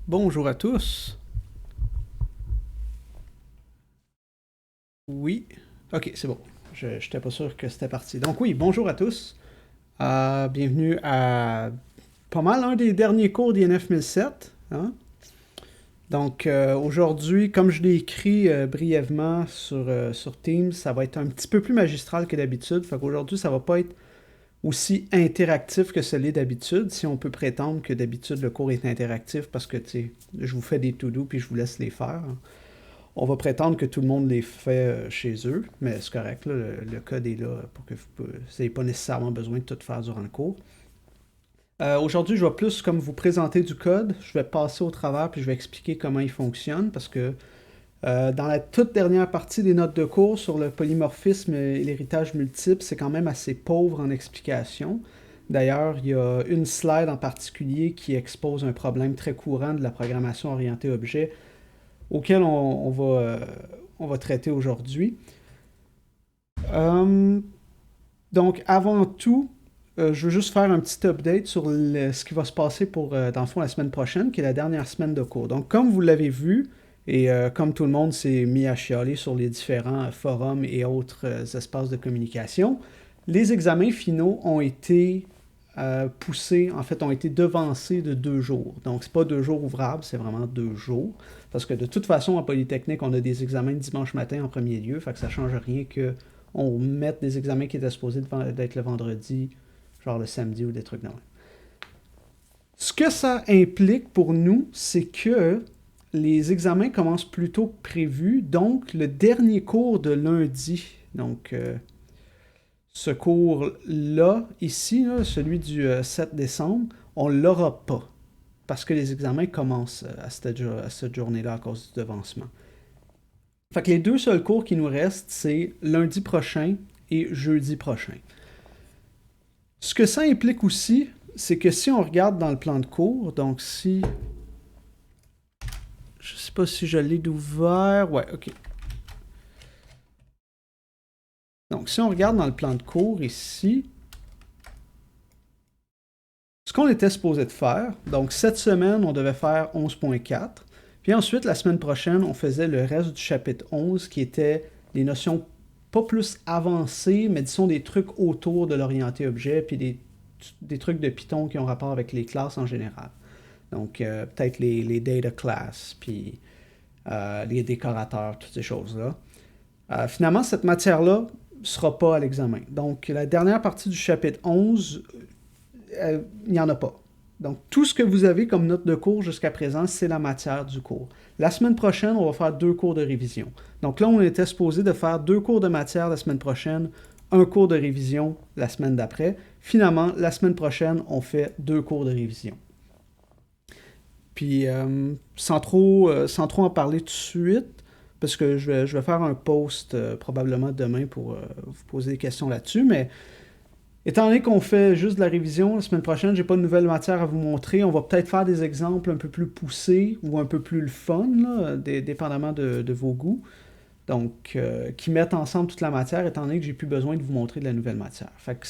Bonjour à tous. Oui. Ok, c'est bon. Je n'étais pas sûr que c'était parti. Donc oui, bonjour à tous. Bienvenue à pas mal un des derniers cours d'INF 1007. Hein? Donc aujourd'hui, comme je l'ai écrit brièvement sur Teams, ça va être un petit peu plus magistral que d'habitude. Fait qu'aujourd'hui, ça va pas être aussi interactif que ce l'est d'habitude, si on peut prétendre que d'habitude le cours est interactif parce que je vous fais des to-do puis je vous laisse les faire. On va prétendre que tout le monde les fait chez eux, mais c'est correct, là, le code est là pour que vous n'ayez pas nécessairement besoin de tout faire durant le cours. Aujourd'hui, je vais plus comme vous présenter du code, je vais passer au travers puis je vais expliquer comment il fonctionne parce que Dans la toute dernière partie des notes de cours sur le polymorphisme et l'héritage multiple, c'est quand même assez pauvre en explication. D'ailleurs, il y a une slide en particulier qui expose un problème très courant de la programmation orientée objet auquel on va traiter aujourd'hui. Donc, avant tout, je veux juste faire un petit update sur ce qui va se passer pour, dans le fond, la semaine prochaine, qui est la dernière semaine de cours. Donc, comme vous l'avez vu, et comme tout le monde s'est mis à chialer sur les différents forums et autres espaces de communication, les examens finaux ont été poussés, en fait, ont été devancés de 2 jours. Donc, c'est pas 2 jours ouvrables, c'est vraiment 2 jours. Parce que de toute façon, en Polytechnique, on a des examens dimanche matin en premier lieu, fait que ça change rien que on mette des examens qui étaient supposés d'être le vendredi, genre le samedi ou des trucs de même. Ce que ça implique pour nous, c'est que les examens commencent plus tôt que prévu, donc le dernier cours de lundi, donc ce cours-là, ici, là, celui du 7 décembre, on ne l'aura pas, parce que les examens commencent à cette journée-là à cause du devancement. Fait que les 2 seuls cours qui nous restent, c'est lundi prochain et jeudi prochain. Ce que ça implique aussi, c'est que si on regarde dans le plan de cours, donc si... Je sais pas si je l'ai d'ouvert. Ouais, ok. Donc si on regarde dans le plan de cours ici, ce qu'on était supposé de faire, donc cette semaine, on devait faire 11.4. Puis ensuite, la semaine prochaine, on faisait le reste du chapitre 11, qui était les notions pas plus avancées, mais disons des trucs autour de l'orienté objet, puis des trucs de Python qui ont rapport avec les classes en général. Donc, peut-être les data classes, puis les décorateurs, toutes ces choses-là. Finalement, cette matière-là ne sera pas à l'examen. Donc, la dernière partie du chapitre 11, il n'y en a pas. Donc, tout ce que vous avez comme note de cours jusqu'à présent, c'est la matière du cours. La semaine prochaine, on va faire 2 cours de révision. Donc là, on était supposé de faire 2 cours de matière la semaine prochaine, un cours de révision la semaine d'après. Finalement, la semaine prochaine, on fait 2 cours de révision. Puis, sans trop en parler tout de suite, parce que je vais faire un post probablement demain pour vous poser des questions là-dessus, mais étant donné qu'on fait juste de la révision, la semaine prochaine, j'ai pas de nouvelle matière à vous montrer. On va peut-être faire des exemples un peu plus poussés ou un peu plus le fun, là, dépendamment de vos goûts. Donc, qui mettent ensemble toute la matière, étant donné que j'ai plus besoin de vous montrer de la nouvelle matière. Fait que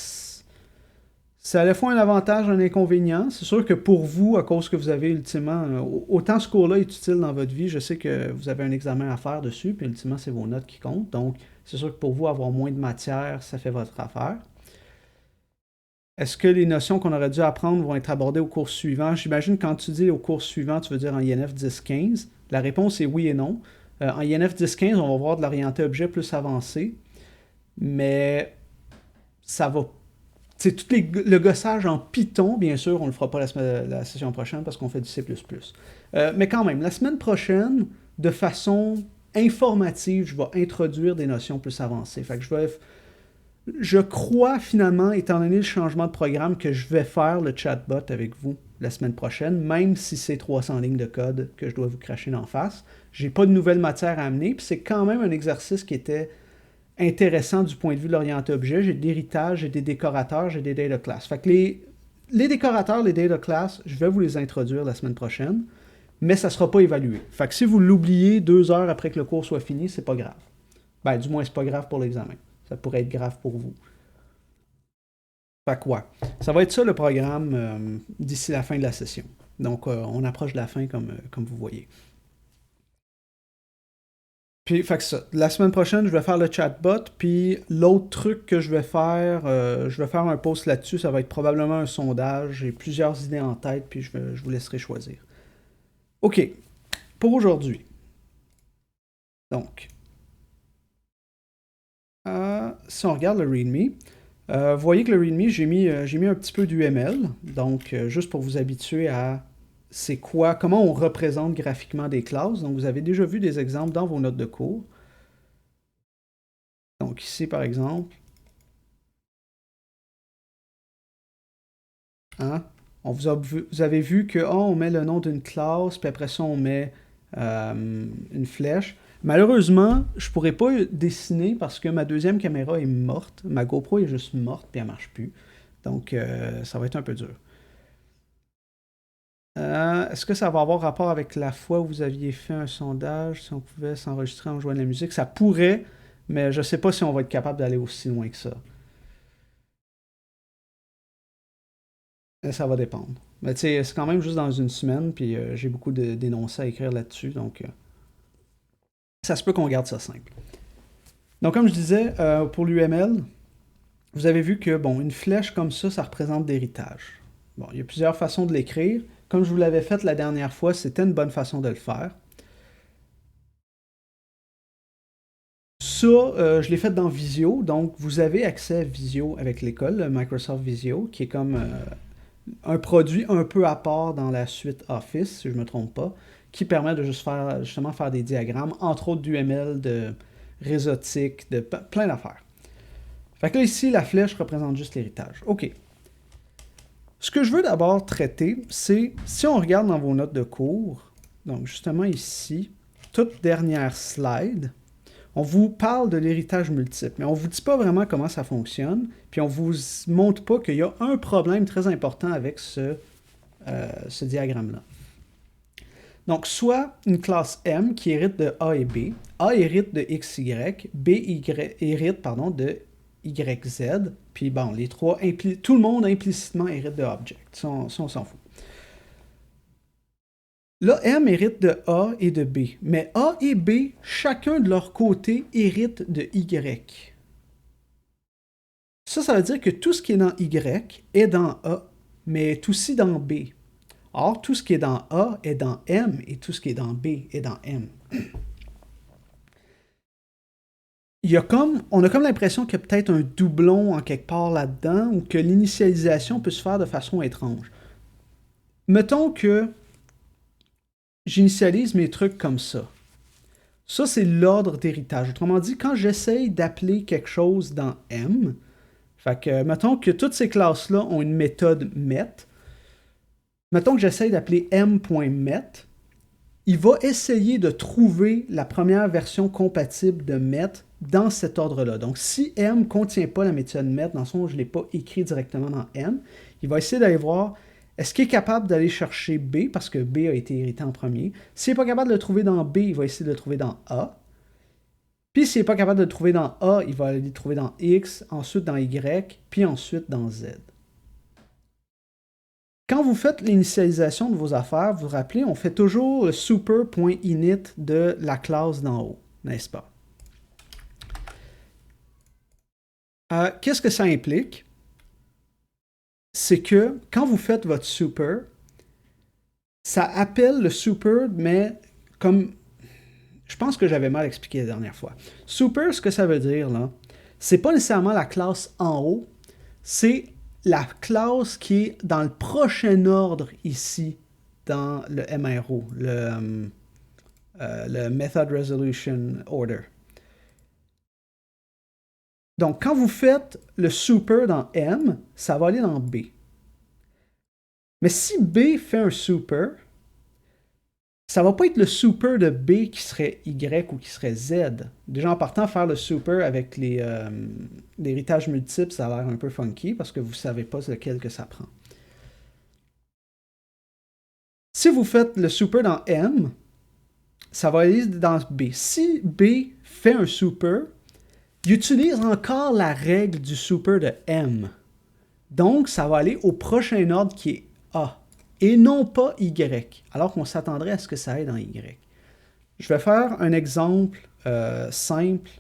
c'est à la fois un avantage et un inconvénient. C'est sûr que pour vous, à cause que vous avez ultimement... autant ce cours-là est utile dans votre vie, je sais que vous avez un examen à faire dessus, puis ultimement, c'est vos notes qui comptent. Donc, c'est sûr que pour vous, avoir moins de matière, ça fait votre affaire. Est-ce que les notions qu'on aurait dû apprendre vont être abordées au cours suivant? J'imagine quand tu dis au cours suivant, tu veux dire en INF 10-15. La réponse est oui et non. En INF 10-15, on va voir de l'orienté objet plus avancé, mais ça va... C'est le gossage en Python, bien sûr, on ne le fera pas la session prochaine parce qu'on fait du C++. Mais quand même, la semaine prochaine, de façon informative, je vais introduire des notions plus avancées. Fait que je crois finalement, étant donné le changement de programme, que je vais faire le chatbot avec vous la semaine prochaine, même si c'est 300 lignes de code que je dois vous cracher d'en face. J'ai pas de nouvelle matière à amener, puis c'est quand même un exercice qui était intéressant du point de vue de l'orienté objet. J'ai de l'héritage, j'ai des décorateurs, j'ai des data classes. Fait que les décorateurs, les data classes, je vais vous les introduire la semaine prochaine, mais ça ne sera pas évalué. Fait que si vous l'oubliez 2 heures après que le cours soit fini, c'est pas grave. Ben, du moins, c'est pas grave pour l'examen. Ça pourrait être grave pour vous. Fait que ouais, ça va être ça le programme d'ici la fin de la session. Donc, on approche de la fin comme vous voyez. Puis, fait que ça. La semaine prochaine, je vais faire le chatbot. Puis, l'autre truc que je vais faire un post là-dessus. Ça va être probablement un sondage. J'ai plusieurs idées en tête. Puis, je vous laisserai choisir. OK. Pour aujourd'hui. Donc, si on regarde le README, vous voyez que le README, j'ai mis un petit peu d'UML. Donc, juste pour vous habituer à comment on représente graphiquement des classes. Donc, vous avez déjà vu des exemples dans vos notes de cours. Donc, ici, par exemple, hein, vous avez vu que on met le nom d'une classe, puis après ça, on met une flèche. Malheureusement, je pourrais pas dessiner parce que ma deuxième caméra est morte. Ma GoPro est juste morte puis elle marche plus. Donc, ça va être un peu dur. Est-ce que ça va avoir rapport avec la fois où vous aviez fait un sondage, si on pouvait s'enregistrer en jouant de la musique? Ça pourrait, mais je sais pas si on va être capable d'aller aussi loin que ça. Ça va dépendre. Mais tu sais, c'est quand même juste dans une semaine, puis j'ai beaucoup d'énoncés à écrire là-dessus, donc ça se peut qu'on garde ça simple. Donc, comme je disais, pour l'UML, vous avez vu que, bon, une flèche comme ça représente l'héritage. Bon, il y a plusieurs façons de l'écrire. Comme je vous l'avais fait la dernière fois, c'était une bonne façon de le faire. Ça, je l'ai fait dans Visio, donc vous avez accès à Visio avec l'école, le Microsoft Visio, qui est comme un produit un peu à part dans la suite Office, si je ne me trompe pas, qui permet de juste faire, justement faire des diagrammes, entre autres d'UML, de réseautique, de plein d'affaires. Fait que là, ici, la flèche représente juste l'héritage. OK. Ce que je veux d'abord traiter, c'est, si on regarde dans vos notes de cours, donc justement ici, toute dernière slide, on vous parle de l'héritage multiple, mais on ne vous dit pas vraiment comment ça fonctionne, puis on ne vous montre pas qu'il y a un problème très important avec ce diagramme-là. Donc, soit une classe M qui hérite de A et B, A hérite de XY, B hérite de YZ, puis bon, les trois, tout le monde implicitement hérite de Object. Ça, on s'en fout. Là, M hérite de A et de B, mais A et B, chacun de leur côté, hérite de Y. Ça veut dire que tout ce qui est dans Y est dans A, mais est aussi dans B. Or, tout ce qui est dans A est dans M, et tout ce qui est dans B est dans M. On a comme l'impression qu'il y a peut-être un doublon en quelque part là-dedans, ou que l'initialisation peut se faire de façon étrange. Mettons que j'initialise mes trucs comme ça. Ça, c'est l'ordre d'héritage. Autrement dit, quand j'essaye d'appeler quelque chose dans M, fait que, mettons que toutes ces classes-là ont une méthode met. Mettons que j'essaye d'appeler m.met. Il va essayer de trouver la première version compatible de met dans cet ordre-là. Donc, si m ne contient pas la méthode met, dans le sens où je ne l'ai pas écrit directement dans m, il va essayer d'aller voir est-ce qu'il est capable d'aller chercher B, parce que B a été hérité en premier. S'il n'est pas capable de le trouver dans B, il va essayer de le trouver dans A. Puis s'il n'est pas capable de le trouver dans A, il va aller le trouver dans X, ensuite dans Y, puis ensuite dans Z. Quand vous faites l'initialisation de vos affaires, vous vous rappelez, on fait toujours le super.init de la classe d'en haut, n'est-ce pas? Qu'est-ce que ça implique? C'est que quand vous faites votre super, ça appelle le super, mais comme je pense que j'avais mal expliqué la dernière fois. Super, ce que ça veut dire, là, c'est pas nécessairement la classe en haut, c'est la classe qui est dans le prochain ordre ici, dans le MRO, le Method Resolution Order. Donc, quand vous faites le super dans M, ça va aller dans B. Mais si B fait un super, ça va pas être le super de B qui serait Y ou qui serait Z. Déjà en partant, faire le super avec l'héritage multiple, ça a l'air un peu funky parce que vous savez pas lequel que ça prend. Si vous faites le super dans M, ça va aller dans B. Si B fait un super, il utilise encore la règle du super de M. Donc, ça va aller au prochain ordre qui est A. Et non pas Y, alors qu'on s'attendrait à ce que ça aille dans Y. Je vais faire un exemple simple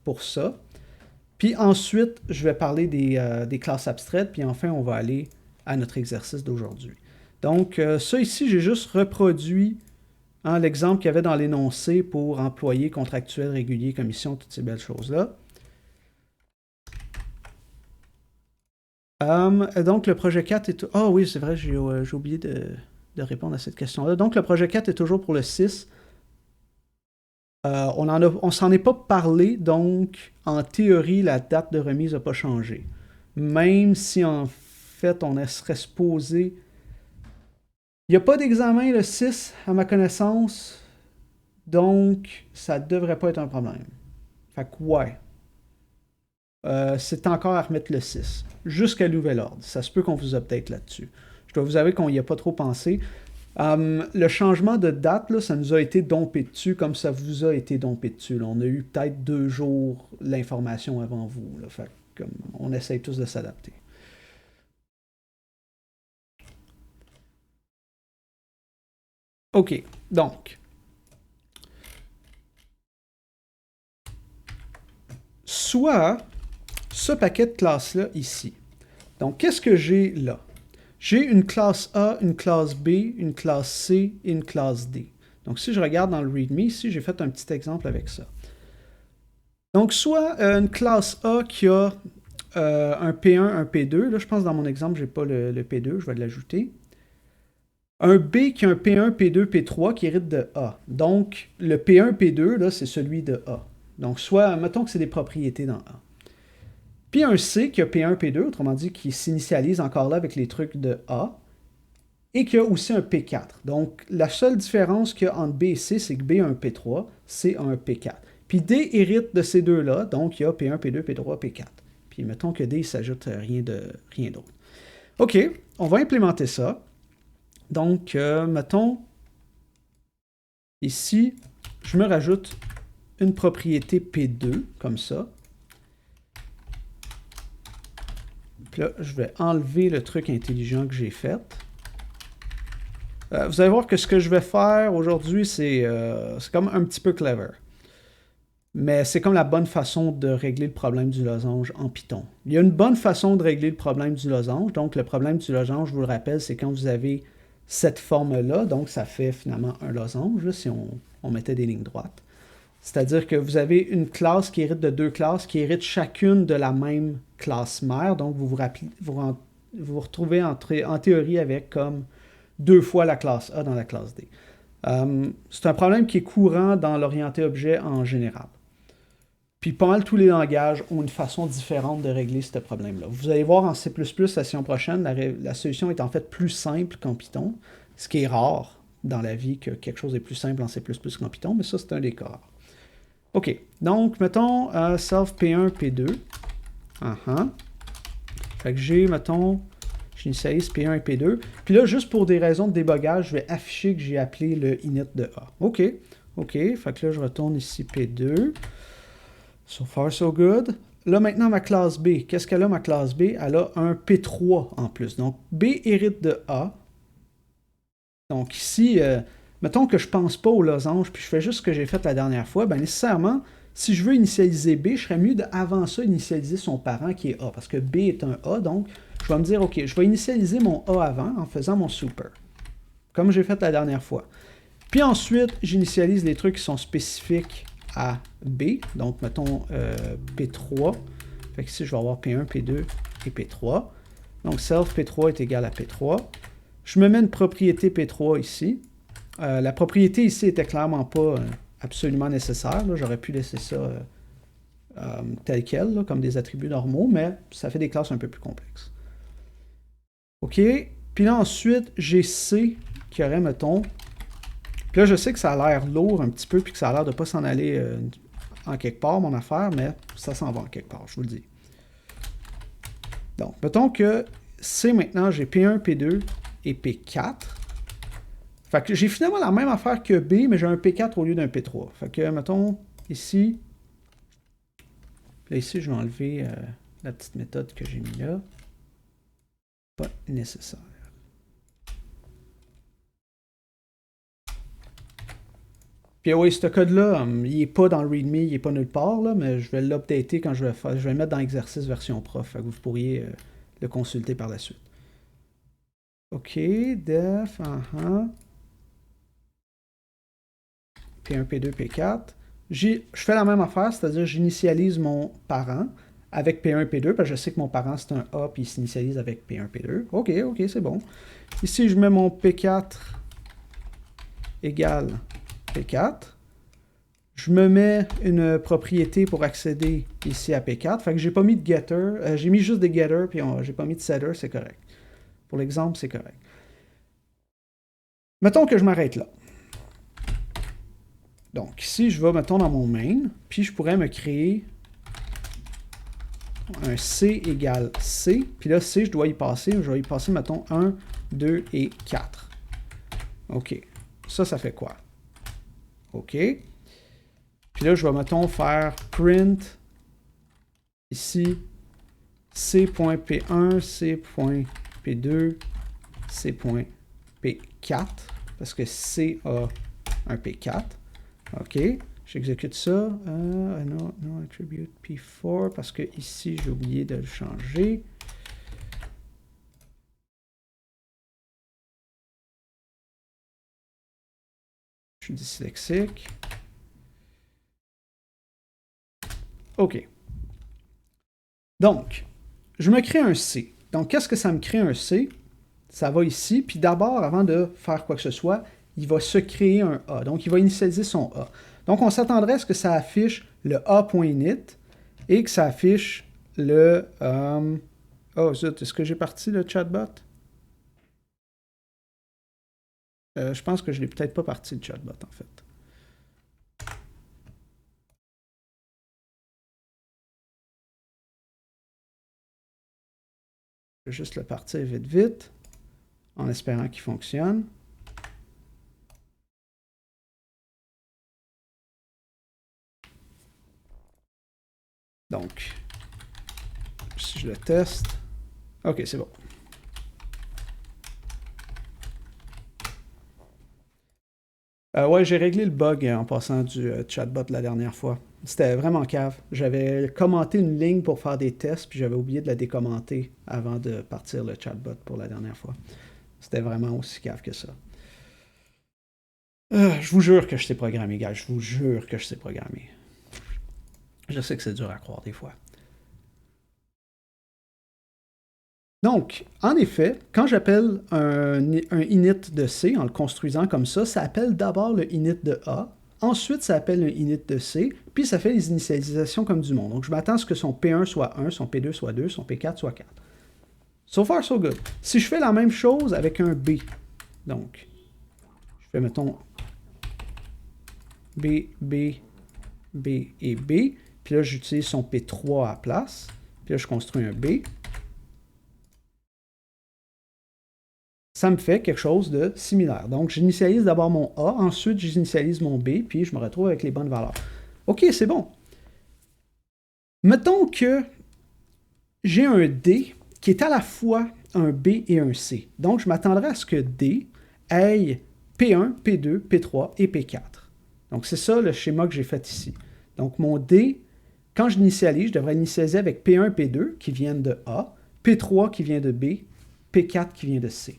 pour ça. Puis ensuite, je vais parler des classes abstraites. Puis enfin, on va aller à notre exercice d'aujourd'hui. Donc, ça ici, j'ai juste reproduit l'exemple qu'il y avait dans l'énoncé pour employé, contractuel, régulier, commission, toutes ces belles choses-là. Donc, le projet 4 est... Ah oui, c'est vrai, j'ai oublié de répondre à cette question-là. Donc, le projet 4 est toujours pour le 6. On s'en est pas parlé, donc, en théorie, la date de remise n'a pas changé. Même si, en fait, on serait supposé... Il n'y a pas d'examen le 6, à ma connaissance. Donc, ça devrait pas être un problème. Fait que ouais. C'est encore à remettre le 6. Jusqu'à nouvel ordre. Ça se peut qu'on vous update là-dessus. Je dois vous avouer qu'on n'y a pas trop pensé. Le changement de date, là, ça nous a été dompé dessus comme ça vous a été dompé dessus. Là. On a eu peut-être 2 jours l'information avant vous. Là. Fait que, on essaye tous de s'adapter. OK, donc. Soit ce paquet de classes-là ici. Donc, qu'est-ce que j'ai là? J'ai une classe A, une classe B, une classe C et une classe D. Donc, si je regarde dans le README, ici, j'ai fait un petit exemple avec ça. Donc, soit une classe A qui a un P1, un P2. Là, je pense dans mon exemple, je n'ai pas le P2, je vais l'ajouter. Un B qui a un P1, P2, P3 qui hérite de A. Donc, le P1, P2, là, c'est celui de A. Donc, soit, mettons que c'est des propriétés dans A. Puis un C qui a P1, P2, autrement dit, qui s'initialise encore là avec les trucs de A, et qui a aussi un P4. Donc, la seule différence qu'il y a entre B et C, c'est que B a un P3, C a un P4. Puis D hérite de ces deux-là, donc il y a P1, P2, P3, P4. Puis mettons que D, il s'ajoute rien d'autre. OK, on va implémenter ça. Donc, mettons, ici, je me rajoute une propriété P2, comme ça. Puis là, je vais enlever le truc intelligent que j'ai fait. Vous allez voir que ce que je vais faire aujourd'hui, c'est comme un petit peu clever. Mais c'est comme la bonne façon de régler le problème du losange en Python. Il y a une bonne façon de régler le problème du losange. Donc, le problème du losange, je vous le rappelle, c'est quand vous avez cette forme-là. Donc, ça fait finalement un losange, là, si on mettait des lignes droites. C'est-à-dire que vous avez une classe qui hérite de deux classes, qui héritent chacune de la même classe mère. Donc, vous vous retrouvez en théorie avec comme 2 fois la classe A dans la classe D. C'est un problème qui est courant dans l'orienté objet en général. Puis pas mal tous les langages ont une façon différente de régler ce problème-là. Vous allez voir en C++, la session prochaine, la solution est en fait plus simple qu'en Python, ce qui est rare dans la vie que quelque chose est plus simple en C++ qu'en Python, mais ça, c'est un des cas rares. OK, donc, mettons, self P1, P2. Fait que j'ai, mettons, j'initialise P1 et P2. Puis là, juste pour des raisons de débogage, je vais afficher que j'ai appelé le init de A. OK, fait que là, je retourne ici P2. So far, so good. Là, maintenant, ma classe B. Qu'est-ce qu'elle a, ma classe B? Elle a un P3 en plus. Donc, B hérite de A. Donc, ici, mettons que je ne pense pas au losange, puis je fais juste ce que j'ai fait la dernière fois, bien nécessairement, si je veux initialiser B, je serais mieux d'avant ça initialiser son parent qui est A, parce que B est un A, donc je vais me dire, OK, je vais initialiser mon A avant en faisant mon super, comme j'ai fait la dernière fois. Puis ensuite, j'initialise les trucs qui sont spécifiques à B, donc mettons P3. Fait que ici, je vais avoir P1, P2 et P3. Donc self P3 est égal à P3. Je me mets une propriété P3 ici. La propriété ici était clairement pas absolument nécessaire. J'aurais pu laisser ça tel quel, là, comme des attributs normaux, mais ça fait des classes un peu plus complexes. OK. Puis là, ensuite, j'ai C qui aurait, mettons... Puis là, je sais que ça a l'air lourd un petit peu, puis que ça a l'air de ne pas s'en aller en quelque part, mon affaire, mais ça s'en va en quelque part, je vous le dis. Donc, mettons que C, maintenant, j'ai P1, P2 et P4. Fait que j'ai finalement la même affaire que B, mais j'ai un P4 au lieu d'un P3. Fait que, mettons, ici... Là, ici, je vais enlever la petite méthode que j'ai mis là. Pas nécessaire. Puis oui, ce code-là, il n'est pas dans le README, il n'est pas nulle part, là, mais je vais l'updater quand je vais le mettre dans exercice version prof. Fait que vous pourriez le consulter par la suite. OK, def, P1, P2, P4. Je fais la même affaire, c'est-à-dire j'initialise mon parent avec P1, P2, parce que je sais que mon parent c'est un A, puis il s'initialise avec P1, P2. OK, c'est bon. Ici, je mets mon P4 égale P4. Je me mets une propriété pour accéder ici à P4. Fait que j'ai pas mis de getter, j'ai mis juste des getters, puis j'ai pas mis de setter, c'est correct. Pour l'exemple, c'est correct. Mettons que je m'arrête là. Donc ici, je vais, mettons, dans mon main, puis je pourrais me créer un C égale C, puis là, C, je dois y passer, je vais y passer, mettons, 1, 2 et 4. OK. Ça fait quoi? OK. Puis là, je vais, mettons, faire print ici C.P1, C.P2, C.P4, parce que C a un P4. OK. J'exécute ça. No attribute P4, parce que ici, j'ai oublié de le changer. Je suis dyslexique. OK. Donc, je me crée un C. Donc, qu'est-ce que ça me crée un C? Ça va ici, puis d'abord, avant de faire quoi que ce soit, il va se créer un A. Donc, il va initialiser son A. Donc, on s'attendrait à ce que ça affiche le A.init et que ça affiche le... Oh, zut, est-ce que j'ai parti le chatbot? Je pense que je l'ai peut-être pas parti le chatbot, en fait. Je vais juste le partir vite, vite, en espérant qu'il fonctionne. Donc, si je le teste... OK, c'est bon. Ouais, j'ai réglé le bug en passant du chatbot la dernière fois. C'était vraiment cave. J'avais commenté une ligne pour faire des tests, puis j'avais oublié de la décommenter avant de partir le chatbot pour la dernière fois. C'était vraiment aussi cave que ça. Je vous jure que je sais programmer, gars. Je vous jure que je sais programmer. Je sais que c'est dur à croire des fois. Donc, en effet, quand j'appelle un init de C en le construisant comme ça appelle d'abord le init de A, ensuite ça appelle le init de C, puis ça fait les initialisations comme du monde. Donc, je m'attends à ce que son P1 soit 1, son P2 soit 2, son P4 soit 4. So far, so good. Si je fais la même chose avec un B, donc, je fais, mettons, B, B, B et B, puis là, j'utilise son P3 à la place, puis là, je construis un B, ça me fait quelque chose de similaire. Donc, j'initialise d'abord mon A, ensuite j'initialise mon B, puis je me retrouve avec les bonnes valeurs. OK, c'est bon. Mettons que j'ai un D qui est à la fois un B et un C. Donc, je m'attendrai à ce que D ait P1, P2, P3 et P4. Donc, c'est ça le schéma que j'ai fait ici. Donc, mon D, quand je l'initialise, je devrais l'initialiser avec P1, P2 qui viennent de A, P3 qui vient de B, P4 qui vient de C.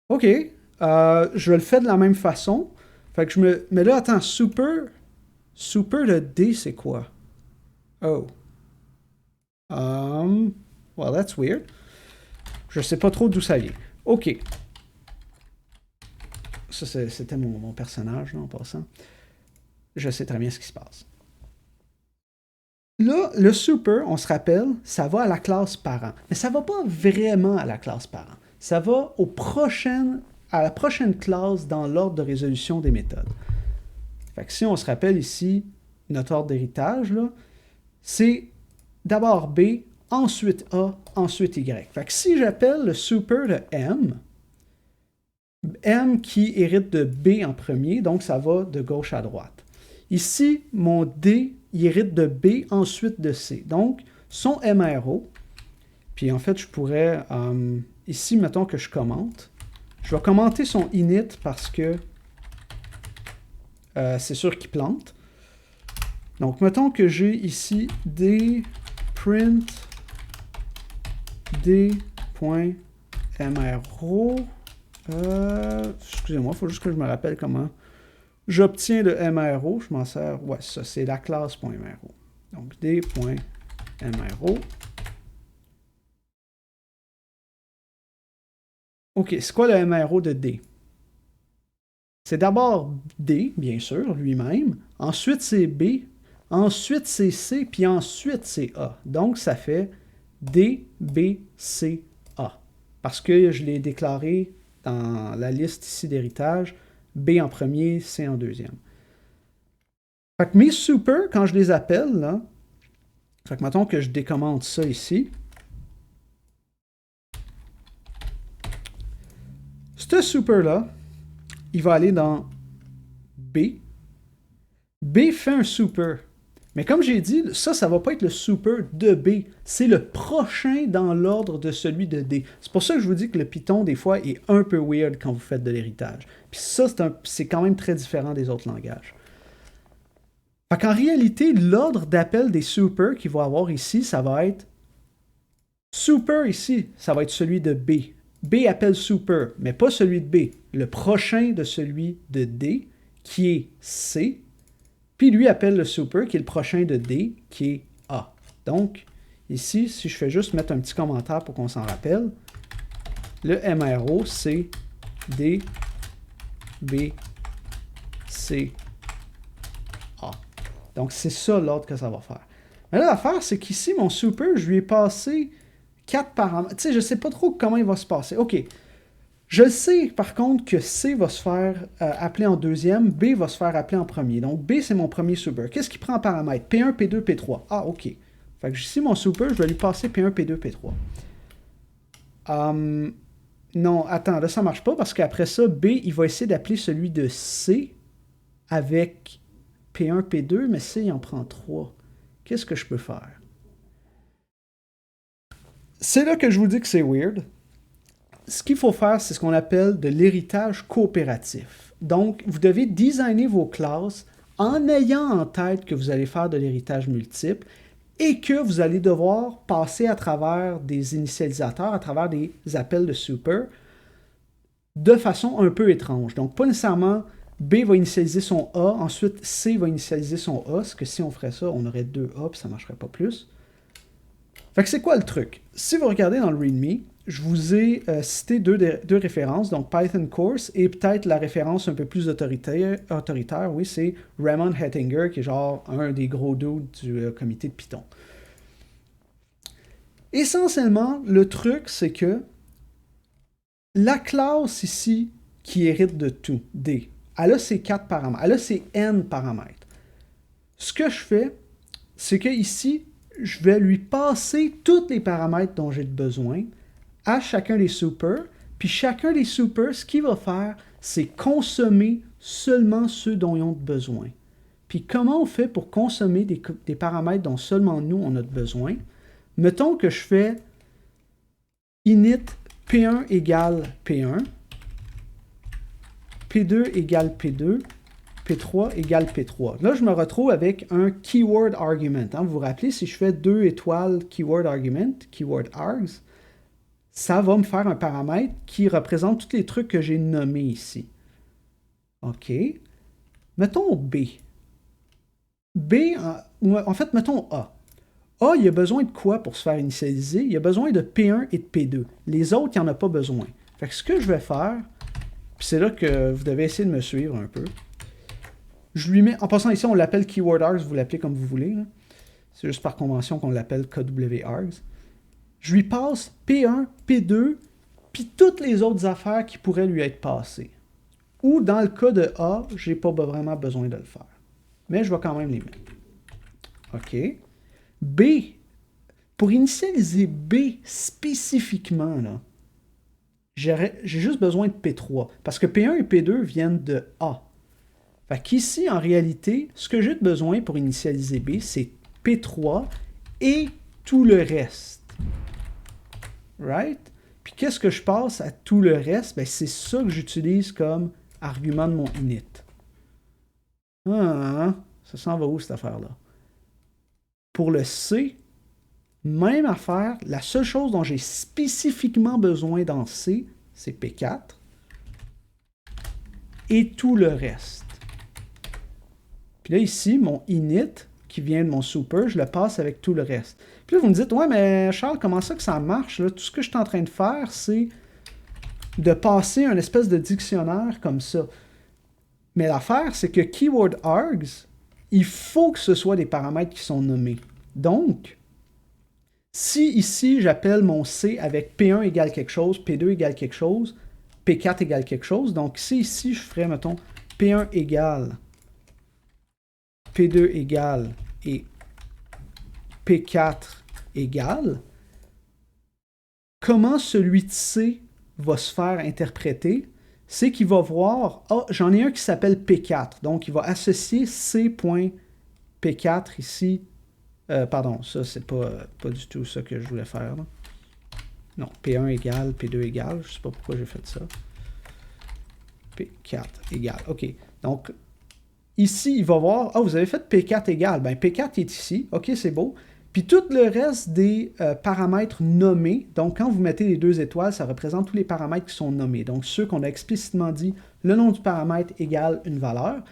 OK, je le fais de la même façon. Fait que je me... Mais là, attends, super de D, c'est quoi? Oh. Well, that's weird. Je sais pas trop d'où ça vient. OK. Ça, c'était mon personnage, là, en passant. Je sais très bien ce qui se passe. Là, le super, on se rappelle, ça va à la classe parent. Mais ça va pas vraiment à la classe parent. Ça va à la prochaine classe dans l'ordre de résolution des méthodes. Fait que si on se rappelle ici, notre ordre d'héritage, c'est d'abord B, ensuite A, ensuite Y. Fait que si j'appelle le super de M qui hérite de B en premier, donc ça va de gauche à droite. Ici, mon D, il hérite de B, ensuite de C. Donc, son MRO, puis en fait, je pourrais, ici, mettons que je commente. Je vais commenter son init parce que c'est sûr qu'il plante. Donc, mettons que j'ai ici D print D.MRO. Excusez-moi, il faut juste que je me rappelle comment j'obtiens le MRO. Je m'en sers. Ouais, ça, c'est la classe.MRO. Donc, D.MRO. OK, c'est quoi le MRO de D? C'est d'abord D, bien sûr, lui-même. Ensuite, c'est B. Ensuite, c'est C. Puis ensuite, c'est A. Donc, ça fait D, B, C, A. Parce que je l'ai déclaré dans la liste ici d'héritage, B en premier, C en deuxième. Fait que mes super, quand je les appelle, là, fait que mettons que je décommande ça ici. Ce super-là, il va aller dans B. B fait un super. Mais comme j'ai dit, ça va pas être le super de B. C'est le prochain dans l'ordre de celui de D. C'est pour ça que je vous dis que le Python, des fois, est un peu weird quand vous faites de l'héritage. Puis ça, c'est quand même très différent des autres langages. Fait qu'en réalité, l'ordre d'appel des super qu'il va avoir ici, ça va être super ici, ça va être celui de B. B appelle super, mais pas celui de B. Le prochain de celui de D, qui est C, puis lui appelle le super, qui est le prochain de D, qui est A. Donc, ici, si je fais juste mettre un petit commentaire pour qu'on s'en rappelle, le MRO, c'est D, B, C, A. Donc, c'est ça l'ordre que ça va faire. Mais là, l'affaire, c'est qu'ici, mon super, je lui ai passé 4 paramètres. Tu sais, je ne sais pas trop comment il va se passer. OK. Je sais, par contre, que C va se faire appeler en deuxième, B va se faire appeler en premier. Donc, B, c'est mon premier super. Qu'est-ce qu'il prend en paramètres? P1, P2, P3. Ah, OK. Fait que ici, mon super, je vais lui passer P1, P2, P3. Non, attends, là, ça ne marche pas parce qu'après ça, B, il va essayer d'appeler celui de C avec P1, P2, mais C, il en prend 3. Qu'est-ce que je peux faire? C'est là que je vous dis que c'est weird. Ce qu'il faut faire, c'est ce qu'on appelle de l'héritage coopératif. Donc, vous devez designer vos classes en ayant en tête que vous allez faire de l'héritage multiple et que vous allez devoir passer à travers des initialisateurs, à travers des appels de super, de façon un peu étrange. Donc, pas nécessairement B va initialiser son A, ensuite C va initialiser son A, parce que si on ferait ça, on aurait 2 A, puis ça ne marcherait pas plus. Fait que c'est quoi le truc? Si vous regardez dans le README, je vous ai cité deux références, donc Python Course et peut-être la référence un peu plus autoritaire oui, c'est Ramon Hettinger, qui est genre un des gros dudes du comité de Python. Essentiellement, le truc, c'est que la classe ici, qui hérite de tout, D, elle a ses 4 paramètres, elle a ses N paramètres. Ce que je fais, c'est que ici, je vais lui passer tous les paramètres dont j'ai besoin à chacun des super, puis chacun des super, ce qu'il va faire, c'est consommer seulement ceux dont ils ont besoin. Puis comment on fait pour consommer des paramètres dont seulement nous, on a besoin? Mettons que je fais init P1 égale P1, P2 égale P2, P3 égale P3. Là, je me retrouve avec un keyword argument. Vous vous rappelez, si je fais 2 étoiles keyword argument, keyword args, ça va me faire un paramètre qui représente tous les trucs que j'ai nommés ici. OK. Mettons B. B, en fait, mettons A. A, il a besoin de quoi pour se faire initialiser? Il a besoin de P1 et de P2. Les autres, il n'en a pas besoin. Fait que ce que je vais faire, puis c'est là que vous devez essayer de me suivre un peu. Je lui mets, en passant ici, on l'appelle keyword args, vous l'appelez comme vous voulez. C'est juste par convention qu'on l'appelle KW-args. Je lui passe P1, P2, puis toutes les autres affaires qui pourraient lui être passées. Ou dans le cas de A, je n'ai pas vraiment besoin de le faire. Mais je vais quand même les mettre. OK. B, pour initialiser B spécifiquement, j'ai juste besoin de P3. Parce que P1 et P2 viennent de A. Fait qu'ici, en réalité, ce que j'ai besoin pour initialiser B, c'est P3 et tout le reste. Right? Puis qu'est-ce que je passe à tout le reste? Ben, c'est ça que j'utilise comme argument de mon init. Ça s'en va où cette affaire-là? Pour le C, même affaire, la seule chose dont j'ai spécifiquement besoin dans C, c'est P4 et tout le reste. Puis là, ici, mon init, qui vient de mon super, je le passe avec tout le reste. Puis là, vous me dites, ouais, mais Charles, comment ça que ça marche? Là? Tout ce que je suis en train de faire, c'est de passer un espèce de dictionnaire comme ça. Mais l'affaire, c'est que keyword args, il faut que ce soit des paramètres qui sont nommés. Donc, si ici, j'appelle mon C avec P1 égale quelque chose, P2 égale quelque chose, P4 égale quelque chose, donc si ici, je ferais, mettons, P1 égale P2 égale et P4 égale, comment celui de C va se faire interpréter? C'est qu'il va voir, ah, j'en ai un qui s'appelle P4, donc il va associer C.P4 ici. Pardon, ça, c'est pas du tout ça que je voulais faire. Là. Non, P1 égale, P2 égale, je sais pas pourquoi j'ai fait ça. P4 égale, OK. Donc, ici, il va voir, ah, vous avez fait P4 égale, ben P4 est ici, OK, c'est beau. Puis tout le reste des paramètres nommés, donc quand vous mettez les 2 étoiles, ça représente tous les paramètres qui sont nommés. Donc ceux qu'on a explicitement dit, le nom du paramètre égale une valeur,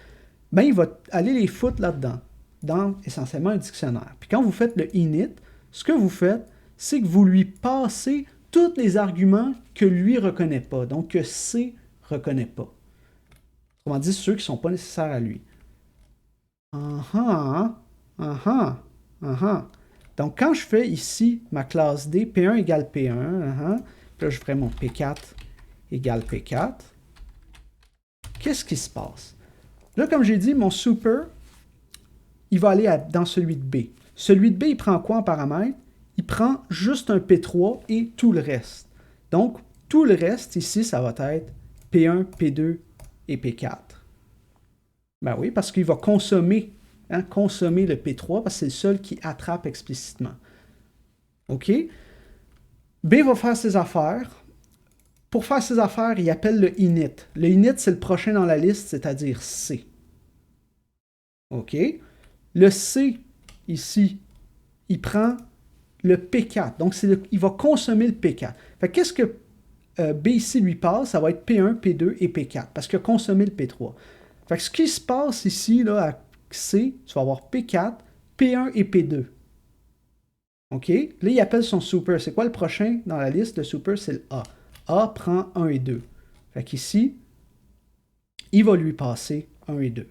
ben il va aller les foutre là-dedans, dans essentiellement un dictionnaire. Puis quand vous faites le init, ce que vous faites, c'est que vous lui passez tous les arguments que lui ne reconnaît pas, donc que C ne reconnaît pas. Autrement dit, ceux qui ne sont pas nécessaires à lui. Donc, quand je fais ici ma classe D, P1 égale P1, puis là, je ferai mon P4 égale P4, qu'est-ce qui se passe? Là, comme j'ai dit, mon super, il va aller dans celui de B. Celui de B, il prend quoi en paramètre? Il prend juste un P3 et tout le reste. Donc, tout le reste, ici, ça va être P1, P2 et P4. Ben oui, parce qu'il va consommer le P3 parce que c'est le seul qui attrape explicitement. OK? B va faire ses affaires. Pour faire ses affaires, il appelle le init. Le init, c'est le prochain dans la liste, c'est-à-dire C. OK? Le C, ici, il prend le P4. Donc, il va consommer le P4. Fait qu'est-ce que B ici lui passe? Ça va être P1, P2 et P4 parce qu'il a consommé le P3. Fait que ce qui se passe ici, là, à C, tu vas avoir P4, P1 et P2. OK? Là, il appelle son super. C'est quoi le prochain dans la liste? Le super, c'est le A. A prend 1 et 2. Fait qu'ici, il va lui passer 1 et 2.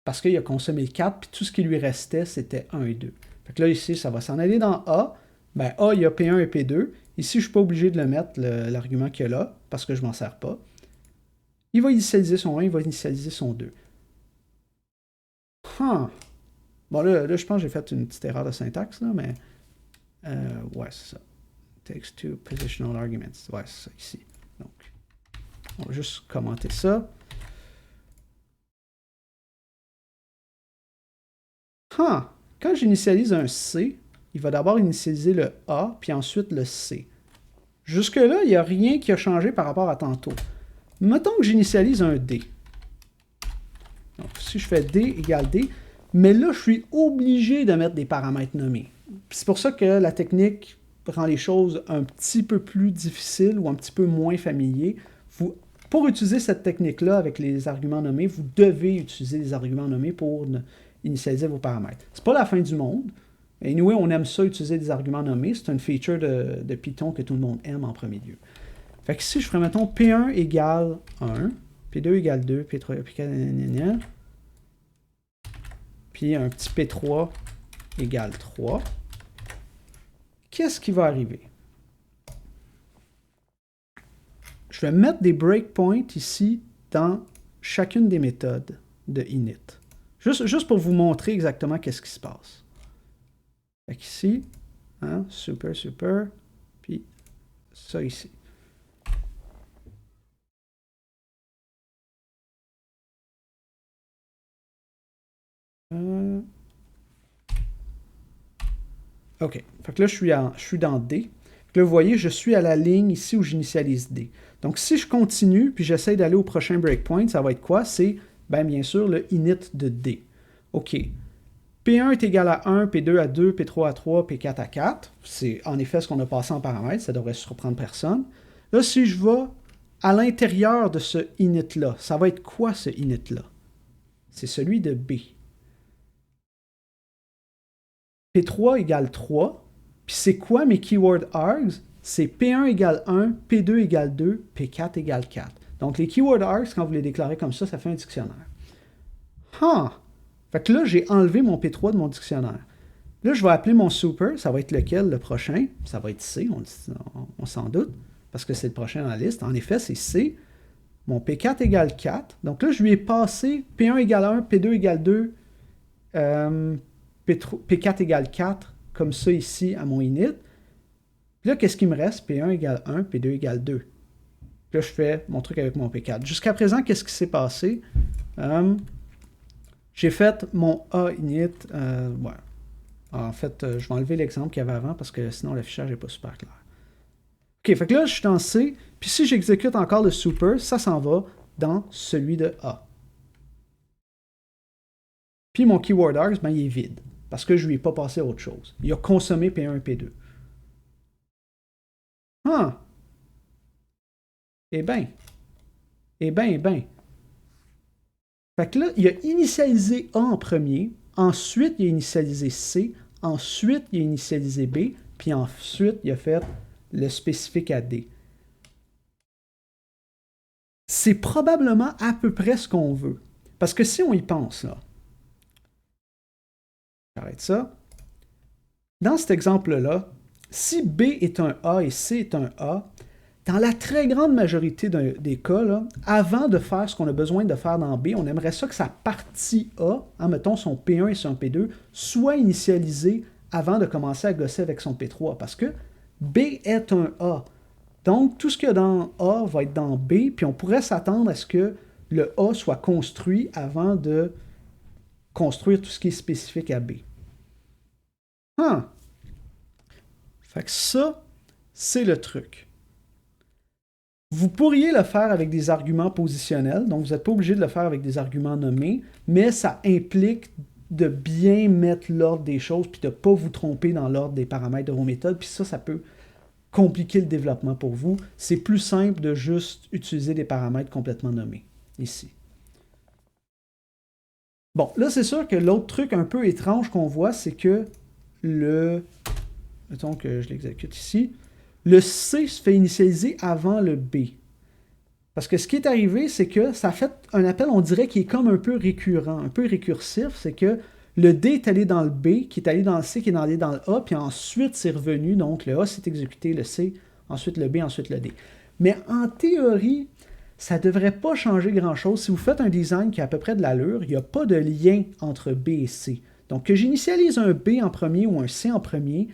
Parce qu'il a consommé le 4, puis tout ce qui lui restait, c'était 1 et 2. Fait que là, ici, ça va s'en aller dans A. Ben, A, il y a P1 et P2. Ici, je ne suis pas obligé de le mettre, l'argument qu'il y a là, parce que je ne m'en sers pas. Il va initialiser son 1, il va initialiser son 2. Bon, là, je pense que j'ai fait une petite erreur de syntaxe, là, mais... ouais, c'est ça. Takes two positional arguments. Ouais, c'est ça, ici. Donc, on va juste commenter ça. Quand j'initialise un C, il va d'abord initialiser le A, puis ensuite le C. Jusque-là, il n'y a rien qui a changé par rapport à tantôt. Mettons que j'initialise un D. Donc, si je fais D égale D, mais là, je suis obligé de mettre des paramètres nommés. C'est pour ça que la technique rend les choses un petit peu plus difficiles ou un petit peu moins familiers. Pour utiliser cette technique-là avec les arguments nommés, vous devez utiliser les arguments nommés pour initialiser vos paramètres. C'est pas la fin du monde. Anyway, on aime ça, utiliser des arguments nommés. C'est une feature de Python que tout le monde aime en premier lieu. Fait que si je ferais, mettons, P1 égale 1, P2 égale 2, P3, P4, puis un petit P3 égale 3, qu'est-ce qui va arriver? Je vais mettre des breakpoints ici dans chacune des méthodes de init. Juste pour vous montrer exactement qu'est-ce qui se passe. Fait qu'ici, super, puis ça ici. OK. Fait que là, je suis dans D. Là, vous voyez, je suis à la ligne ici où j'initialise D. Donc, si je continue, puis j'essaie d'aller au prochain breakpoint, ça va être quoi? C'est, bien sûr, le init de D. OK. P1 est égal à 1, P2 à 2, P3 à 3, P4 à 4. C'est en effet ce qu'on a passé en paramètres. Ça devrait surprendre personne. Là, si je vais à l'intérieur de ce init-là, ça va être quoi, ce init-là? C'est celui de B. P3 égale 3. Puis c'est quoi mes keyword args? C'est P1 égale 1, P2 égale 2, P4 égale 4. Donc les keyword args, quand vous les déclarez comme ça fait un dictionnaire. Fait que là, j'ai enlevé mon P3 de mon dictionnaire. Là, je vais appeler mon super. Ça va être lequel, le prochain? Ça va être C, on s'en doute, parce que c'est le prochain dans la liste. En effet, c'est C. mon P4 égale 4. Donc là, je lui ai passé P1 égale 1, P2 égale 2, P4 égale 4, comme ça ici à mon init. Puis là, qu'est-ce qui me reste? P1 égale 1, P2 égale 2. Puis là, je fais mon truc avec mon P4. Jusqu'à présent, qu'est-ce qui s'est passé? J'ai fait mon A init. Ouais. En fait, je vais enlever l'exemple qu'il y avait avant parce que sinon l'affichage n'est pas super clair. OK, fait que là, je suis dans C. Puis si j'exécute encore le super, ça s'en va dans celui de A. Puis mon keyword args, ben, il est vide. Parce que je ne lui ai pas passé autre chose. Il a consommé P1 et P2. Ah! Eh bien. Eh bien, eh bien. Fait que là, il a initialisé A en premier. Ensuite, il a initialisé C. Ensuite, il a initialisé B. Puis ensuite, il a fait le spécifique à D. C'est probablement à peu près ce qu'on veut. Parce que si on y pense, là, j'arrête ça. Dans cet exemple-là, si B est un A et C est un A, dans la très grande majorité des cas, là, avant de faire ce qu'on a besoin de faire dans B, on aimerait ça que sa partie A, mettons son P1 et son P2, soit initialisée avant de commencer à gosser avec son P3. Parce que B est un A. Donc, tout ce qu'il y a dans A va être dans B, puis on pourrait s'attendre à ce que le A soit construit avant de construire tout ce qui est spécifique à B. Fait que ça, c'est le truc. Vous pourriez le faire avec des arguments positionnels, donc vous n'êtes pas obligé de le faire avec des arguments nommés, mais ça implique de bien mettre l'ordre des choses, puis de ne pas vous tromper dans l'ordre des paramètres de vos méthodes, puis ça peut compliquer le développement pour vous. C'est plus simple de juste utiliser des paramètres complètement nommés, ici. Bon, là, c'est sûr que l'autre truc un peu étrange qu'on voit, c'est que mettons que je l'exécute ici, le C se fait initialiser avant le B. Parce que ce qui est arrivé, c'est que ça fait un appel, on dirait, qui est comme un peu récurrent, un peu récursif, c'est que le D est allé dans le B, qui est allé dans le C, qui est allé dans le A, puis ensuite c'est revenu, donc le A s'est exécuté, le C, ensuite le B, ensuite le D. Mais en théorie, ça ne devrait pas changer grand-chose. Si vous faites un design qui a à peu près de l'allure, il n'y a pas de lien entre B et C. Donc que j'initialise un B en premier ou un C en premier,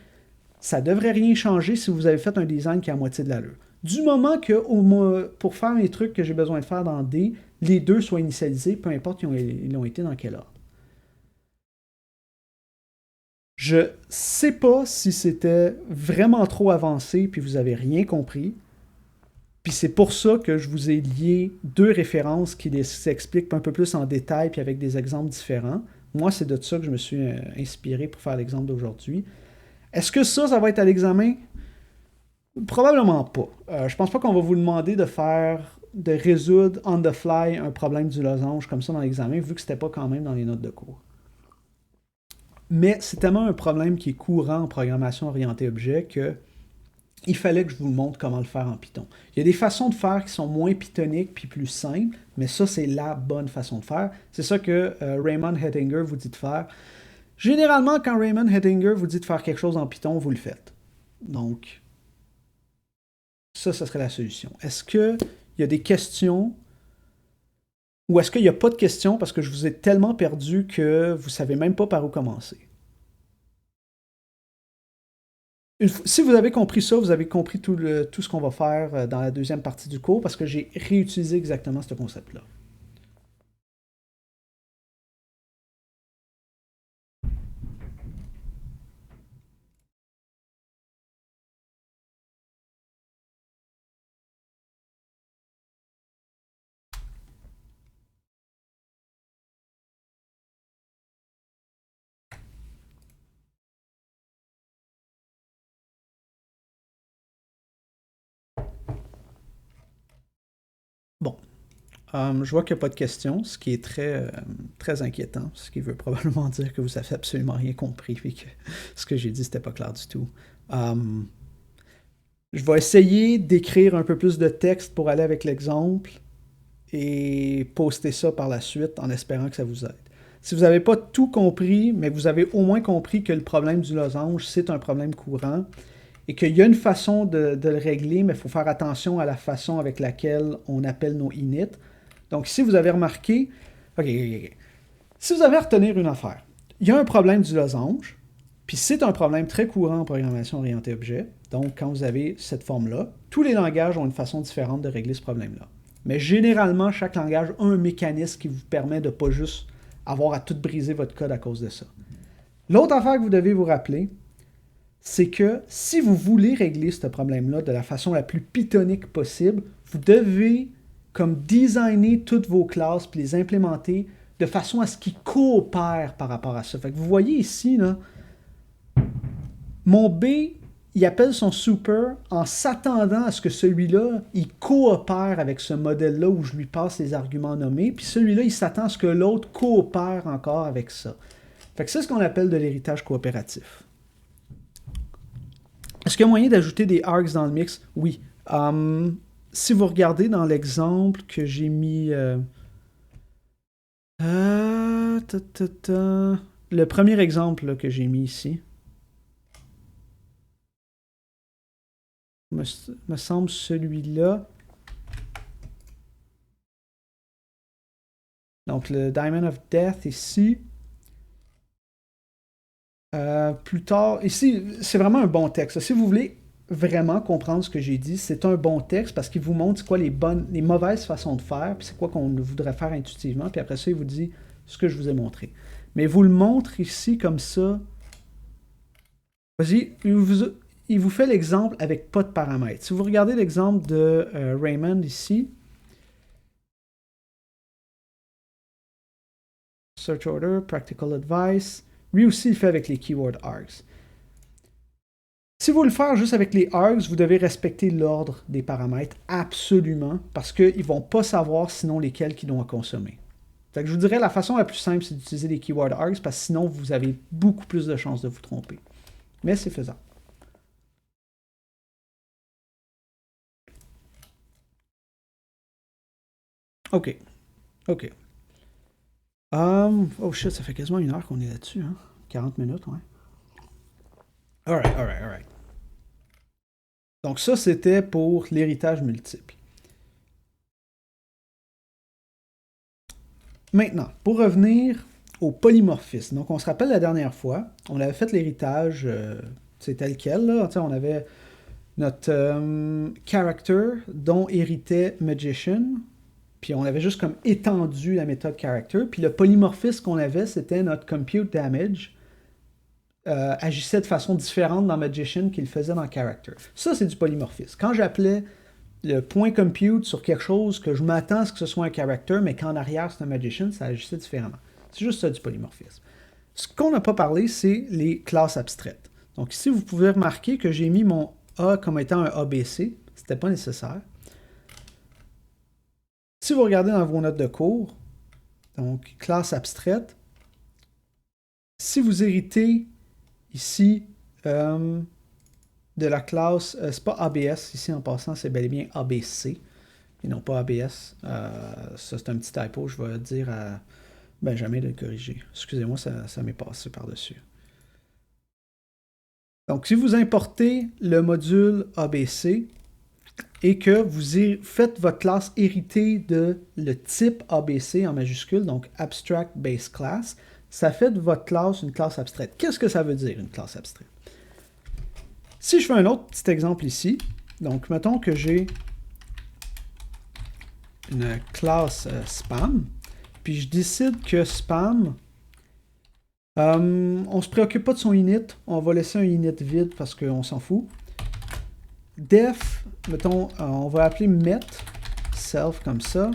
ça ne devrait rien changer si vous avez fait un design qui a à moitié de l'allure. Du moment que pour faire les trucs que j'ai besoin de faire dans D, les deux soient initialisés, peu importe ils ont été dans quel ordre. Je ne sais pas si c'était vraiment trop avancé puis vous n'avez rien compris. Puis c'est pour ça que je vous ai lié deux références qui les expliquent un peu plus en détail puis avec des exemples différents. Moi, c'est de ça que je me suis inspiré pour faire l'exemple d'aujourd'hui. Est-ce que ça va être à l'examen? Probablement pas. Je pense pas qu'on va vous demander de résoudre on the fly un problème du losange comme ça dans l'examen, vu que c'était pas quand même dans les notes de cours. Mais c'est tellement un problème qui est courant en programmation orientée objet que il fallait que je vous montre comment le faire en Python. Il y a des façons de faire qui sont moins pythoniques puis plus simples, mais ça, c'est la bonne façon de faire. C'est ça que Raymond Hettinger vous dit de faire. Généralement, quand Raymond Hettinger vous dit de faire quelque chose en Python, vous le faites. Donc, ça serait la solution. Est-ce qu'il y a des questions ou est-ce qu'il n'y a pas de questions parce que je vous ai tellement perdu que vous ne savez même pas par où commencer? Si vous avez compris ça, vous avez compris tout ce qu'on va faire dans la deuxième partie du cours parce que j'ai réutilisé exactement ce concept-là. Bon. Je vois qu'il n'y a pas de questions, ce qui est très, très inquiétant, ce qui veut probablement dire que vous n'avez absolument rien compris et que ce que j'ai dit, c'était pas clair du tout. Je vais essayer d'écrire un peu plus de texte pour aller avec l'exemple et poster ça par la suite en espérant que ça vous aide. Si vous n'avez pas tout compris, mais que vous avez au moins compris que le problème du losange, c'est un problème courant et qu'il y a une façon de le régler, mais il faut faire attention à la façon avec laquelle on appelle nos init. Donc ici, vous avez remarqué, ok. Si vous avez à retenir une affaire, il y a un problème du losange, puis c'est un problème très courant en programmation orientée objet. Donc quand vous avez cette forme-là, tous les langages ont une façon différente de régler ce problème-là. Mais généralement, chaque langage a un mécanisme qui vous permet de ne pas juste avoir à tout briser votre code à cause de ça. L'autre affaire que vous devez vous rappeler, c'est que si vous voulez régler ce problème-là de la façon la plus pythonique possible, vous devez comme designer toutes vos classes puis les implémenter de façon à ce qu'ils coopèrent par rapport à ça. Fait que vous voyez ici, là, mon B, il appelle son super en s'attendant à ce que celui-là, il coopère avec ce modèle-là où je lui passe les arguments nommés, puis celui-là, il s'attend à ce que l'autre coopère encore avec ça. Fait que c'est ce qu'on appelle de l'héritage coopératif. Est-ce qu'il y a moyen d'ajouter des args dans le mix? Oui. Si vous regardez dans l'exemple que j'ai mis... le premier exemple là, que j'ai mis ici. Me semble celui-là. Donc le Diamond of Death ici. Plus tard, ici, c'est vraiment un bon texte. Si vous voulez vraiment comprendre ce que j'ai dit, c'est un bon texte parce qu'il vous montre c'est quoi les mauvaises façons de faire, puis c'est quoi qu'on voudrait faire intuitivement, puis après ça, il vous dit ce que je vous ai montré. Mais il vous le montre ici comme ça. Vas-y, il vous fait l'exemple avec pas de paramètres. Si vous regardez l'exemple de Raymond ici, Search Order, Practical Advice, lui aussi il fait avec les keyword args. Si vous le faites juste avec les args, vous devez respecter l'ordre des paramètres absolument parce qu'ils ne vont pas savoir sinon lesquels qu'ils doivent consommer. Donc, je vous dirais la façon la plus simple, c'est d'utiliser les keyword args parce que sinon vous avez beaucoup plus de chances de vous tromper. Mais c'est faisable. OK. OK. Oh shit, ça fait quasiment 1 heure qu'on est là-dessus. Hein? 40 minutes, ouais. Alright. Donc ça, c'était pour l'héritage multiple. Maintenant, pour revenir au polymorphisme. Donc on se rappelle la dernière fois, on avait fait l'héritage, c'est tel quel. Là. On avait notre character dont héritait magician. Puis on avait juste comme étendu la méthode character. Puis le polymorphisme qu'on avait, c'était notre compute damage agissait de façon différente dans magician qu'il faisait dans character. Ça, c'est du polymorphisme. Quand j'appelais le point compute sur quelque chose que je m'attends à ce que ce soit un character, mais qu'en arrière c'est un magician, ça agissait différemment. C'est juste ça du polymorphisme. Ce qu'on n'a pas parlé, c'est les classes abstraites. Donc ici, vous pouvez remarquer que j'ai mis mon A comme étant un ABC. C'était pas nécessaire. Si vous regardez dans vos notes de cours, donc classe abstraite, si vous héritez ici de la classe, c'est pas ABS ici en passant, c'est bel et bien ABC et non pas ABS. Ça c'est un petit typo, je vais dire à Benjamin de le corriger. Excusez-moi, ça m'est passé par-dessus. Donc si vous importez le module ABC, et que vous faites votre classe héritée de le type ABC en majuscule, donc Abstract Base Class, ça fait de votre classe une classe abstraite. Qu'est-ce que ça veut dire, une classe abstraite? Si je fais un autre petit exemple ici, donc mettons que j'ai une classe spam, puis je décide que spam, on ne se préoccupe pas de son init, on va laisser un init vide parce qu'on s'en fout. Def, mettons, on va appeler met self comme ça.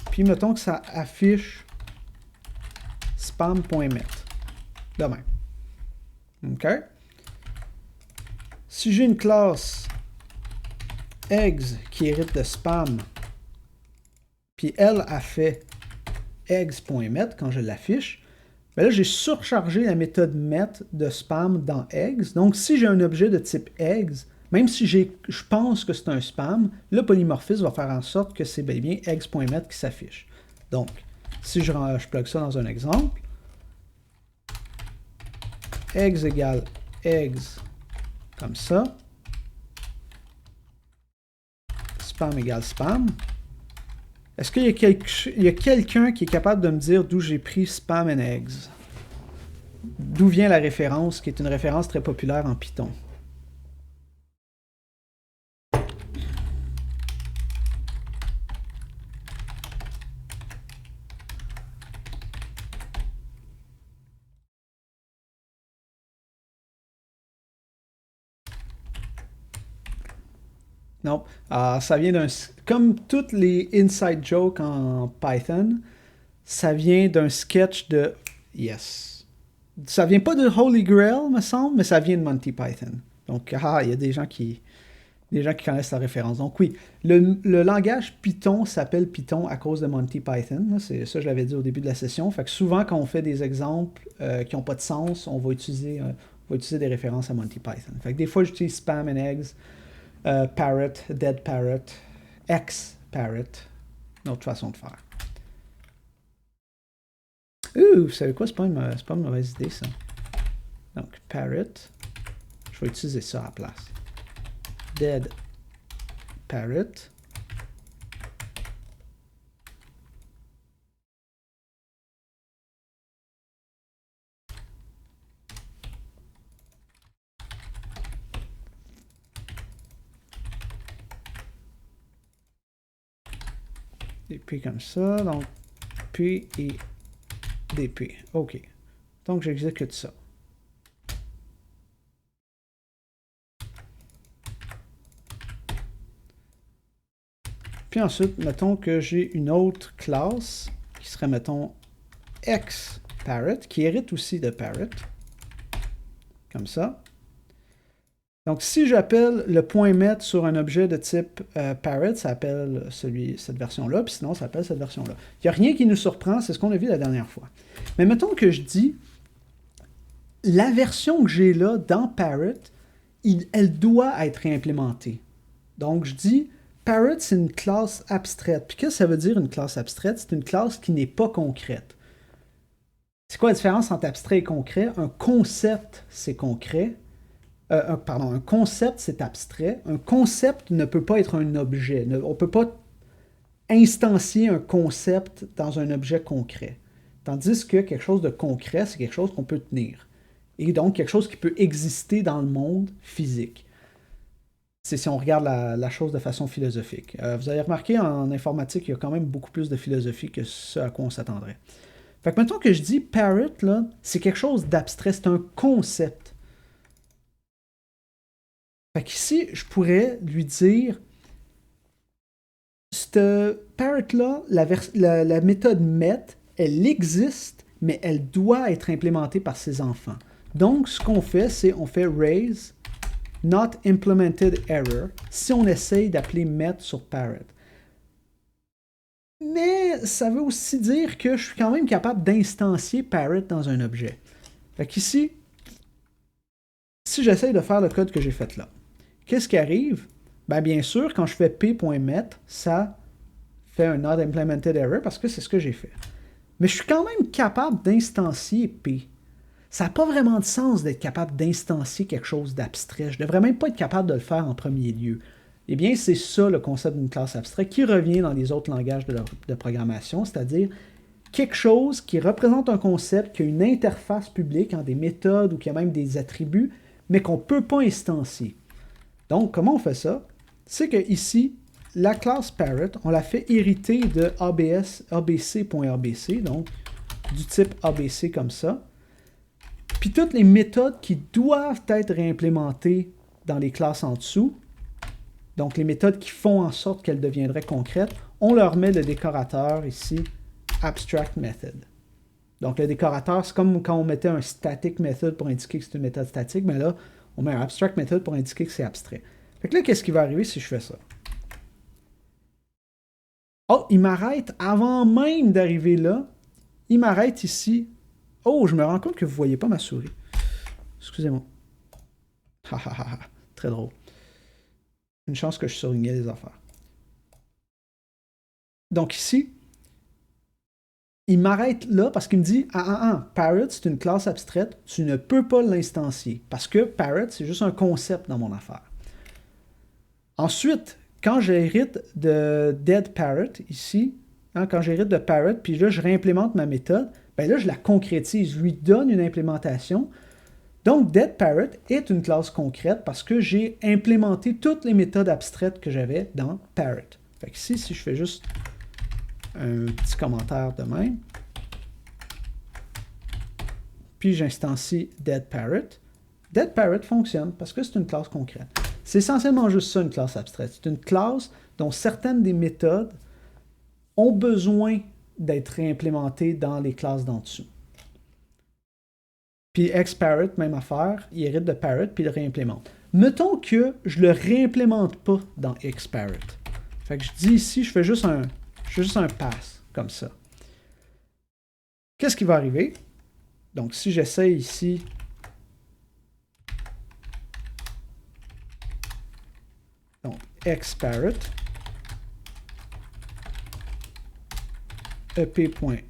Puis mettons que ça affiche spam.met. De même. OK? Si j'ai une classe eggs qui hérite de spam, puis elle a fait eggs.met quand je l'affiche, ben là j'ai surchargé la méthode met de spam dans eggs. Donc si j'ai un objet de type eggs, même si je pense que c'est un spam, le polymorphisme va faire en sorte que c'est bel et bien eggs.met qui s'affiche. Donc, si je plug ça dans un exemple, eggs égale eggs comme ça, spam égale spam. Est-ce qu'il y a quelqu'un qui est capable de me dire d'où j'ai pris spam and eggs? D'où vient la référence, qui est une référence très populaire en Python? Non. Ça vient d'un... Comme toutes les inside jokes en Python, ça vient d'un sketch de... Yes. Ça vient pas de Holy Grail, me semble, mais ça vient de Monty Python. Donc, il y a des gens qui connaissent la référence. Donc oui, le langage Python s'appelle Python à cause de Monty Python. C'est ça, je l'avais dit au début de la session. Fait que souvent, quand on fait des exemples qui n'ont pas de sens, on va utiliser des références à Monty Python. Fait que des fois, j'utilise spam and eggs, parrot, dead parrot, ex parrot. Une autre façon de faire. Vous savez quoi? C'est pas une mauvaise idée, ça. Donc, parrot. Je vais utiliser ça à la place. Dead parrot. Des P comme ça, donc P et des P. OK. Donc j'exécute ça. Puis ensuite, mettons que j'ai une autre classe qui serait, mettons, xParrot, qui hérite aussi de parrot. Comme ça. Donc, si j'appelle le point .met sur un objet de type parrot, ça appelle cette version-là, puis sinon, ça appelle cette version-là. Il n'y a rien qui nous surprend, c'est ce qu'on a vu la dernière fois. Mais mettons que je dis, la version que j'ai là dans parrot, elle doit être réimplémentée. Donc, je dis, parrot, c'est une classe abstraite. Puis qu'est-ce que ça veut dire, une classe abstraite? C'est une classe qui n'est pas concrète. C'est quoi la différence entre abstrait et concret? Un concept, c'est concret. Un concept, c'est abstrait. Un concept ne peut pas être un objet. On ne peut pas instancier un concept dans un objet concret. Tandis que quelque chose de concret, c'est quelque chose qu'on peut tenir. Et donc, quelque chose qui peut exister dans le monde physique. C'est si on regarde la chose de façon philosophique. Vous avez remarqué, en informatique, il y a quand même beaucoup plus de philosophie que ce à quoi on s'attendrait. Fait que mettons que je dis parrot, là, c'est quelque chose d'abstrait, c'est un concept. Fait qu'ici, je pourrais lui dire, ce parrot-là, la méthode met, elle existe, mais elle doit être implémentée par ses enfants. Donc, ce qu'on fait, c'est on fait raise not implemented error si on essaye d'appeler met sur parrot. Mais ça veut aussi dire que je suis quand même capable d'instancier parrot dans un objet. Fait qu'ici, si j'essaye de faire le code que j'ai fait là, qu'est-ce qui arrive? Ben, bien sûr, quand je fais p.met, ça fait un not implemented error parce que c'est ce que j'ai fait. Mais je suis quand même capable d'instancier p. Ça n'a pas vraiment de sens d'être capable d'instancier quelque chose d'abstrait. Je ne devrais même pas être capable de le faire en premier lieu. Eh bien, c'est ça le concept d'une classe abstraite qui revient dans les autres langages de programmation, c'est-à-dire quelque chose qui représente un concept, qui a une interface publique, des méthodes ou qui a même des attributs, mais qu'on ne peut pas instancier. Donc, comment on fait ça? C'est que ici, la classe parrot, on la fait hériter de abc.abc, donc du type abc comme ça. Puis toutes les méthodes qui doivent être réimplémentées dans les classes en dessous, donc les méthodes qui font en sorte qu'elles deviendraient concrètes, on leur met le décorateur ici, abstract method. Donc le décorateur, c'est comme quand on mettait un static method pour indiquer que c'est une méthode statique, mais là, on met un abstract method pour indiquer que c'est abstrait. Fait que là, qu'est-ce qui va arriver si je fais ça? Oh, il m'arrête avant même d'arriver là. Il m'arrête ici. Oh, je me rends compte que vous ne voyez pas ma souris. Excusez-moi. Très drôle. Une chance que je surlignais les affaires. Donc ici, il m'arrête là parce qu'il me dit parrot, c'est une classe abstraite, tu ne peux pas l'instancier. Parce que parrot, c'est juste un concept dans mon affaire. Ensuite, quand j'hérite de dead parrot ici, hein, quand j'hérite de parrot, puis là je réimplémente ma méthode, ben là je la concrétise, je lui donne une implémentation. Donc dead parrot est une classe concrète parce que j'ai implémenté toutes les méthodes abstraites que j'avais dans parrot. Fait que ici, si je fais juste un petit commentaire de même, puis j'instancie dead parrot fonctionne parce que c'est une classe concrète. C'est essentiellement juste ça, une classe abstraite. C'est une classe dont certaines des méthodes ont besoin d'être réimplémentées dans les classes d'en dessous. Puis xparrot, même affaire, il hérite de parrot, puis il le réimplémente. Mettons que je le réimplémente pas dans xparrot. Fait que je dis ici, je fais juste un pass, comme ça. Qu'est-ce qui va arriver? Donc, si j'essaie ici... Donc, xparrot, ep.met,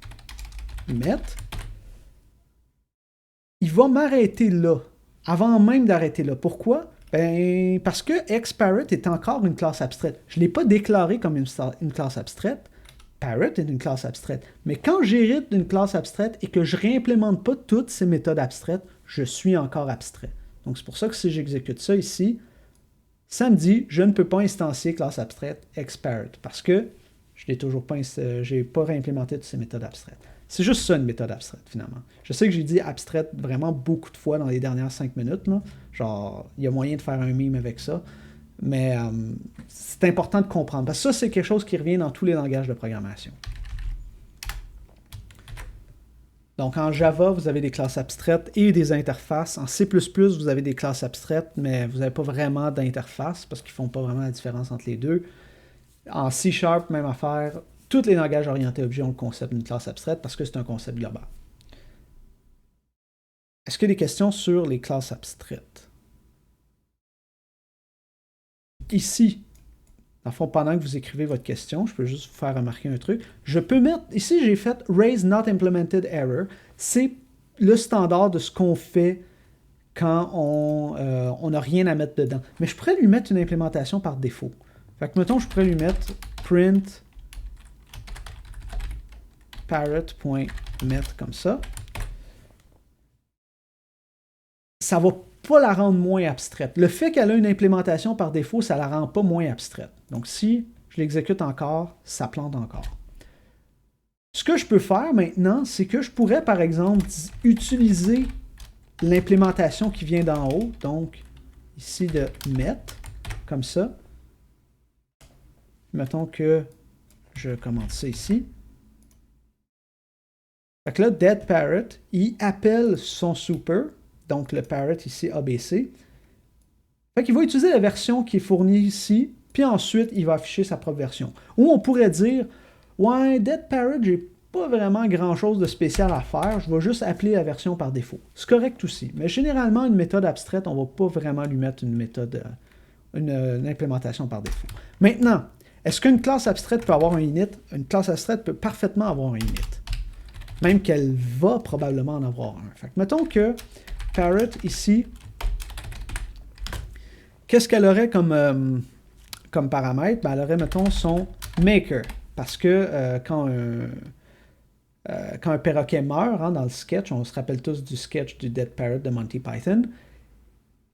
il va m'arrêter là, avant même d'arrêter là. Pourquoi? Ben, parce que xparrot est encore une classe abstraite. Je ne l'ai pas déclaré comme une classe abstraite. Parrot est une classe abstraite. Mais quand j'hérite d'une classe abstraite et que je ne réimplémente pas toutes ces méthodes abstraites, je suis encore abstrait. Donc c'est pour ça que si j'exécute ça ici, ça me dit je ne peux pas instancier classe abstraite xparrot parce que je n'ai toujours pas, j'ai pas réimplémenté toutes ces méthodes abstraites. C'est juste ça une méthode abstraite finalement. Je sais que j'ai dit abstraite vraiment beaucoup de fois dans les dernières 5 minutes. Là. Genre, il y a moyen de faire un meme avec ça. Mais c'est important de comprendre. Parce que ça, c'est quelque chose qui revient dans tous les langages de programmation. Donc en Java, vous avez des classes abstraites et des interfaces. En C++, vous avez des classes abstraites, mais vous n'avez pas vraiment d'interface parce qu'ils ne font pas vraiment la différence entre les deux. En C#, même affaire. Tous les langages orientés objets ont le concept d'une classe abstraite parce que c'est un concept global. Est-ce qu'il y a des questions sur les classes abstraites? Ici, dans le fond, pendant que vous écrivez votre question, je peux juste vous faire remarquer un truc. Je peux mettre, ici j'ai fait Raise Not Implemented Error. C'est le standard de ce qu'on fait quand on n'a rien à mettre dedans. Mais je pourrais lui mettre une implémentation par défaut. Fait que, mettons, je pourrais lui mettre print parrot.met comme ça. Ça va pas la rendre moins abstraite. Le fait qu'elle a une implémentation par défaut, ça la rend pas moins abstraite. Donc si je l'exécute encore, ça plante encore. Ce que je peux faire maintenant, c'est que je pourrais, par exemple, utiliser l'implémentation qui vient d'en haut, donc ici de met, comme ça. Mettons que je commente ça ici. Fait que là, dead parrot, il appelle son super, donc le parrot ici ABC. Fait qu'il va utiliser la version qui est fournie ici, puis ensuite, il va afficher sa propre version. Ou on pourrait dire, ouais, dead parrot, j'ai pas vraiment grand-chose de spécial à faire, je vais juste appeler la version par défaut. C'est correct aussi, mais généralement, une méthode abstraite, on va pas vraiment lui mettre une méthode, une implémentation par défaut. Maintenant, est-ce qu'une classe abstraite peut avoir un init? Une classe abstraite peut parfaitement avoir un init. Même qu'elle va probablement en avoir un. Fait que mettons que parrot ici, qu'est-ce qu'elle aurait comme paramètre? Ben, elle aurait, mettons, son maker. Parce que quand un perroquet meurt hein, dans le sketch, on se rappelle tous du sketch du Dead Parrot de Monty Python.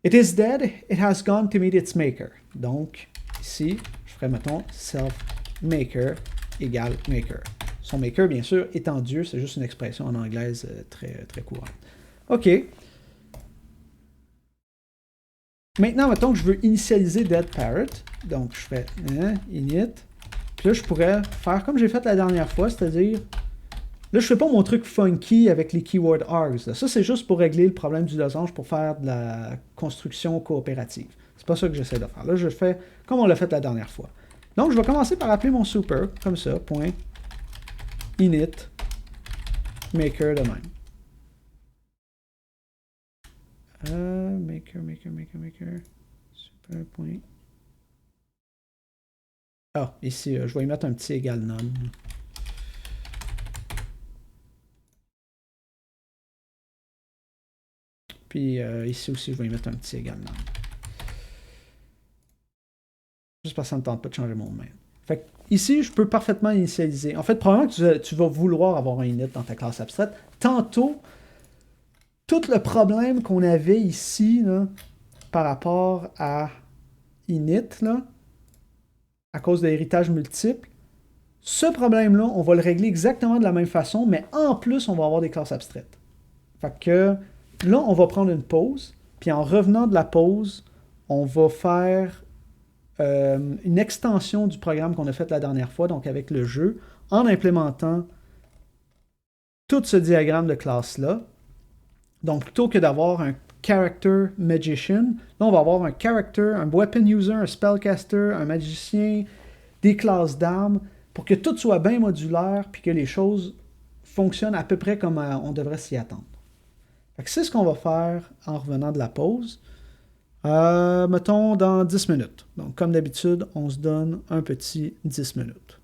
It is dead, it has gone to meet its maker. Donc, ici, je ferais, mettons, self-maker égale maker. Son maker, bien sûr, étant Dieu, c'est juste une expression en anglaise très, très courante. OK. Maintenant, mettons que je veux initialiser dead parrot. Donc, je fais init. Puis là, je pourrais faire comme j'ai fait la dernière fois, c'est-à-dire... Là, je fais pas mon truc funky avec les keyword args. Là. Ça, c'est juste pour régler le problème du losange pour faire de la construction coopérative. C'est pas ça que j'essaie de faire. Là, je fais comme on l'a fait la dernière fois. Donc, je vais commencer par appeler mon super, comme ça, point init maker de même. Maker. Super point. Ah, ici, je vais y mettre un petit égal none. Puis ici aussi, je vais y mettre un petit égal none. Juste parce que ça ne me tente pas de changer mon domaine. Fait que ici, je peux parfaitement initialiser. En fait, probablement que tu vas vouloir avoir un init dans ta classe abstraite. Tantôt, tout le problème qu'on avait ici, là, par rapport à init, là, à cause de l'héritage multiple, ce problème-là, on va le régler exactement de la même façon, mais en plus, on va avoir des classes abstraites. Fait que là, on va prendre une pause, puis en revenant de la pause, on va faire une extension du programme qu'on a fait la dernière fois, donc avec le jeu, en implémentant tout ce diagramme de classe-là. Donc, plutôt que d'avoir un character magician, là, on va avoir un character, un weapon user, un spellcaster, un magicien, des classes d'armes, pour que tout soit bien modulaire, puis que les choses fonctionnent à peu près comme on devrait s'y attendre. Fait que c'est ce qu'on va faire en revenant de la pause. Mettons dans 10 minutes. Donc, comme d'habitude, on se donne un petit 10 minutes.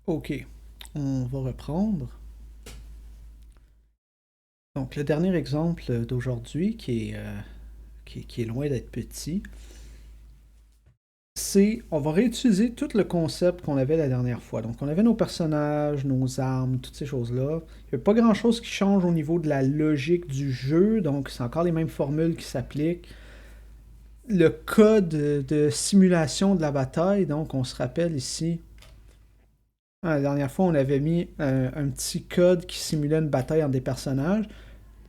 OK, on va reprendre. Donc, le dernier exemple d'aujourd'hui, qui est loin d'être petit, c'est on va réutiliser tout le concept qu'on avait la dernière fois. Donc, on avait nos personnages, nos armes, toutes ces choses-là. Il n'y a pas grand-chose qui change au niveau de la logique du jeu, donc c'est encore les mêmes formules qui s'appliquent. Le code de simulation de la bataille, donc on se rappelle ici, la dernière fois, on avait mis un petit code qui simulait une bataille entre des personnages.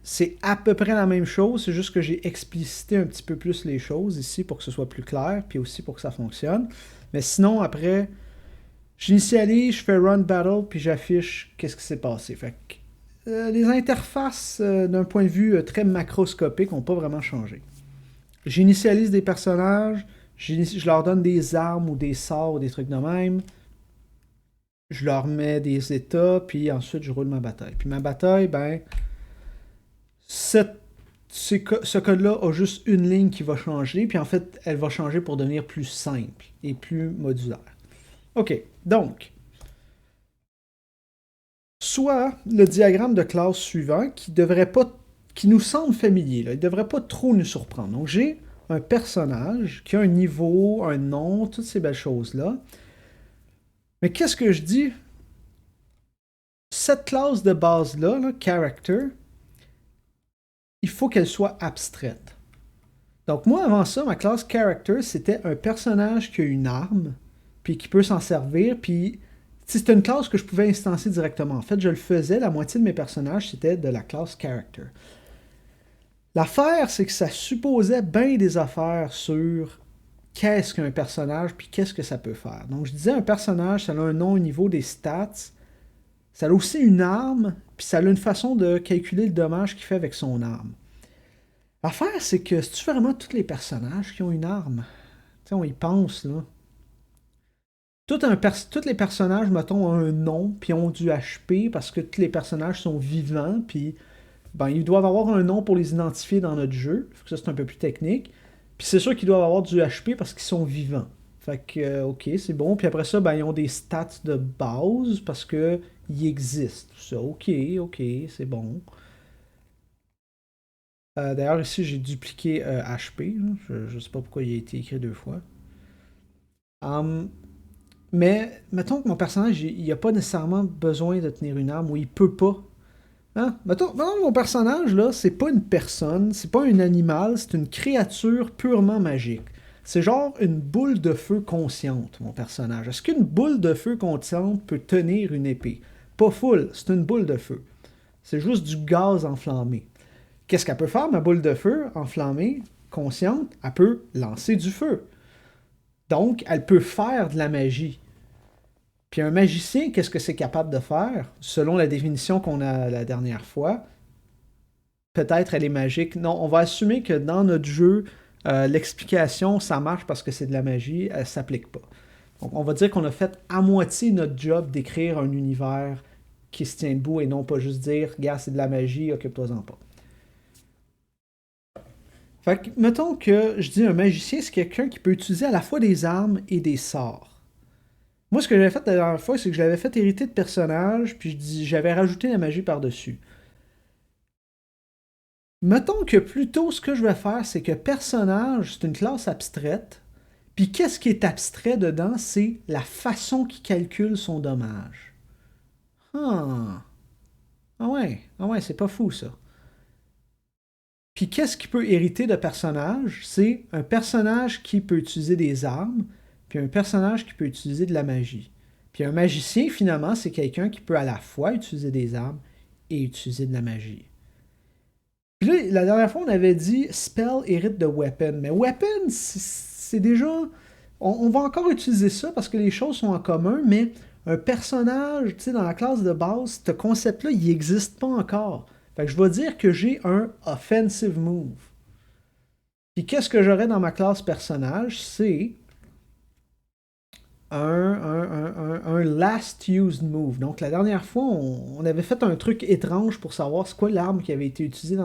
C'est à peu près la même chose, c'est juste que j'ai explicité un petit peu plus les choses ici pour que ce soit plus clair, puis aussi pour que ça fonctionne. Mais sinon, après, j'initialise, je fais run battle, puis j'affiche qu'est-ce qui s'est passé. Fait que, les interfaces, d'un point de vue très macroscopique, n'ont pas vraiment changé. J'initialise des personnages, je leur donne des armes ou des sorts ou des trucs de même. Je leur mets des états, puis ensuite je roule ma bataille. Puis ma bataille, ben, ce code-là a juste une ligne qui va changer, puis en fait, elle va changer pour devenir plus simple et plus modulaire. OK, donc, soit le diagramme de classe suivant qui nous semble familier, là, il ne devrait pas trop nous surprendre. Donc, j'ai un personnage qui a un niveau, un nom, toutes ces belles choses-là. Mais qu'est-ce que je dis? Cette classe de base-là, là, character, il faut qu'elle soit abstraite. Donc moi, avant ça, ma classe character, c'était un personnage qui a une arme, puis qui peut s'en servir, puis c'était une classe que je pouvais instancier directement. En fait, je le faisais, la moitié de mes personnages, c'était de la classe character. L'affaire, c'est que ça supposait bien des affaires sur qu'est-ce qu'un personnage, puis qu'est-ce que ça peut faire. Donc je disais, un personnage, ça a un nom au niveau des stats, ça a aussi une arme, puis ça a une façon de calculer le dommage qu'il fait avec son arme. L'affaire, c'est que c'est-tu vraiment tous les personnages qui ont une arme? Tu sais, on y pense, là. Tous les personnages, mettons, ont un nom, puis ont du HP, parce que tous les personnages sont vivants, puis ben, ils doivent avoir un nom pour les identifier dans notre jeu. Ça, c'est un peu plus technique. Puis c'est sûr qu'ils doivent avoir du HP parce qu'ils sont vivants. Fait que, ok, c'est bon. Puis après ça, ben, ils ont des stats de base parce que ils existent. Tout ça, ok, c'est bon. D'ailleurs, ici, j'ai dupliqué HP. Là. Je sais pas pourquoi il a été écrit deux fois. Hum, mais mettons que mon personnage, il a pas nécessairement besoin de tenir une arme ou il peut pas. Hein? Mettons que mon personnage, là, c'est pas une personne, c'est pas un animal, c'est une créature purement magique. C'est genre une boule de feu consciente, mon personnage. Est-ce qu'une boule de feu consciente peut tenir une épée? Pas full, c'est une boule de feu. C'est juste du gaz enflammé. Qu'est-ce qu'elle peut faire, ma boule de feu enflammée, consciente? Elle peut lancer du feu. Donc, elle peut faire de la magie. Puis un magicien, qu'est-ce que c'est capable de faire? Selon la définition qu'on a la dernière fois, peut-être elle est magique. Non, on va assumer que dans notre jeu, l'explication, ça marche parce que c'est de la magie, elle s'applique pas. Donc on va dire qu'on a fait à moitié notre job d'écrire un univers qui se tient debout et non pas juste dire, regarde, c'est de la magie, occupe-toi-en pas. Fait que, mettons que je dis un magicien, c'est quelqu'un qui peut utiliser à la fois des armes et des sorts. Moi, ce que j'avais fait la dernière fois, c'est que je l'avais fait hériter de personnages, puis j'avais rajouté la magie par-dessus. Mettons que plutôt ce que je vais faire, c'est que personnage, c'est une classe abstraite, puis qu'est-ce qui est abstrait dedans, c'est la façon qu'il calcule son dommage. Ah, ah ouais, c'est pas fou ça. Puis qu'est-ce qui peut hériter de personnage? C'est un personnage qui peut utiliser des armes, puis un personnage qui peut utiliser de la magie. Puis un magicien, finalement, c'est quelqu'un qui peut à la fois utiliser des armes et utiliser de la magie. Puis là, la dernière fois, on avait dit spell hérite de weapon. Mais weapon, c'est déjà. On va encore utiliser ça parce que les choses sont en commun, mais un personnage, tu sais, dans la classe de base, ce concept-là, il n'existe pas encore. Fait que je vais dire que j'ai un offensive move. Puis qu'est-ce que j'aurais dans ma classe personnage? C'est un last used move. Donc la dernière fois, on avait fait un truc étrange pour savoir c'est quoi l'arme qui avait été utilisée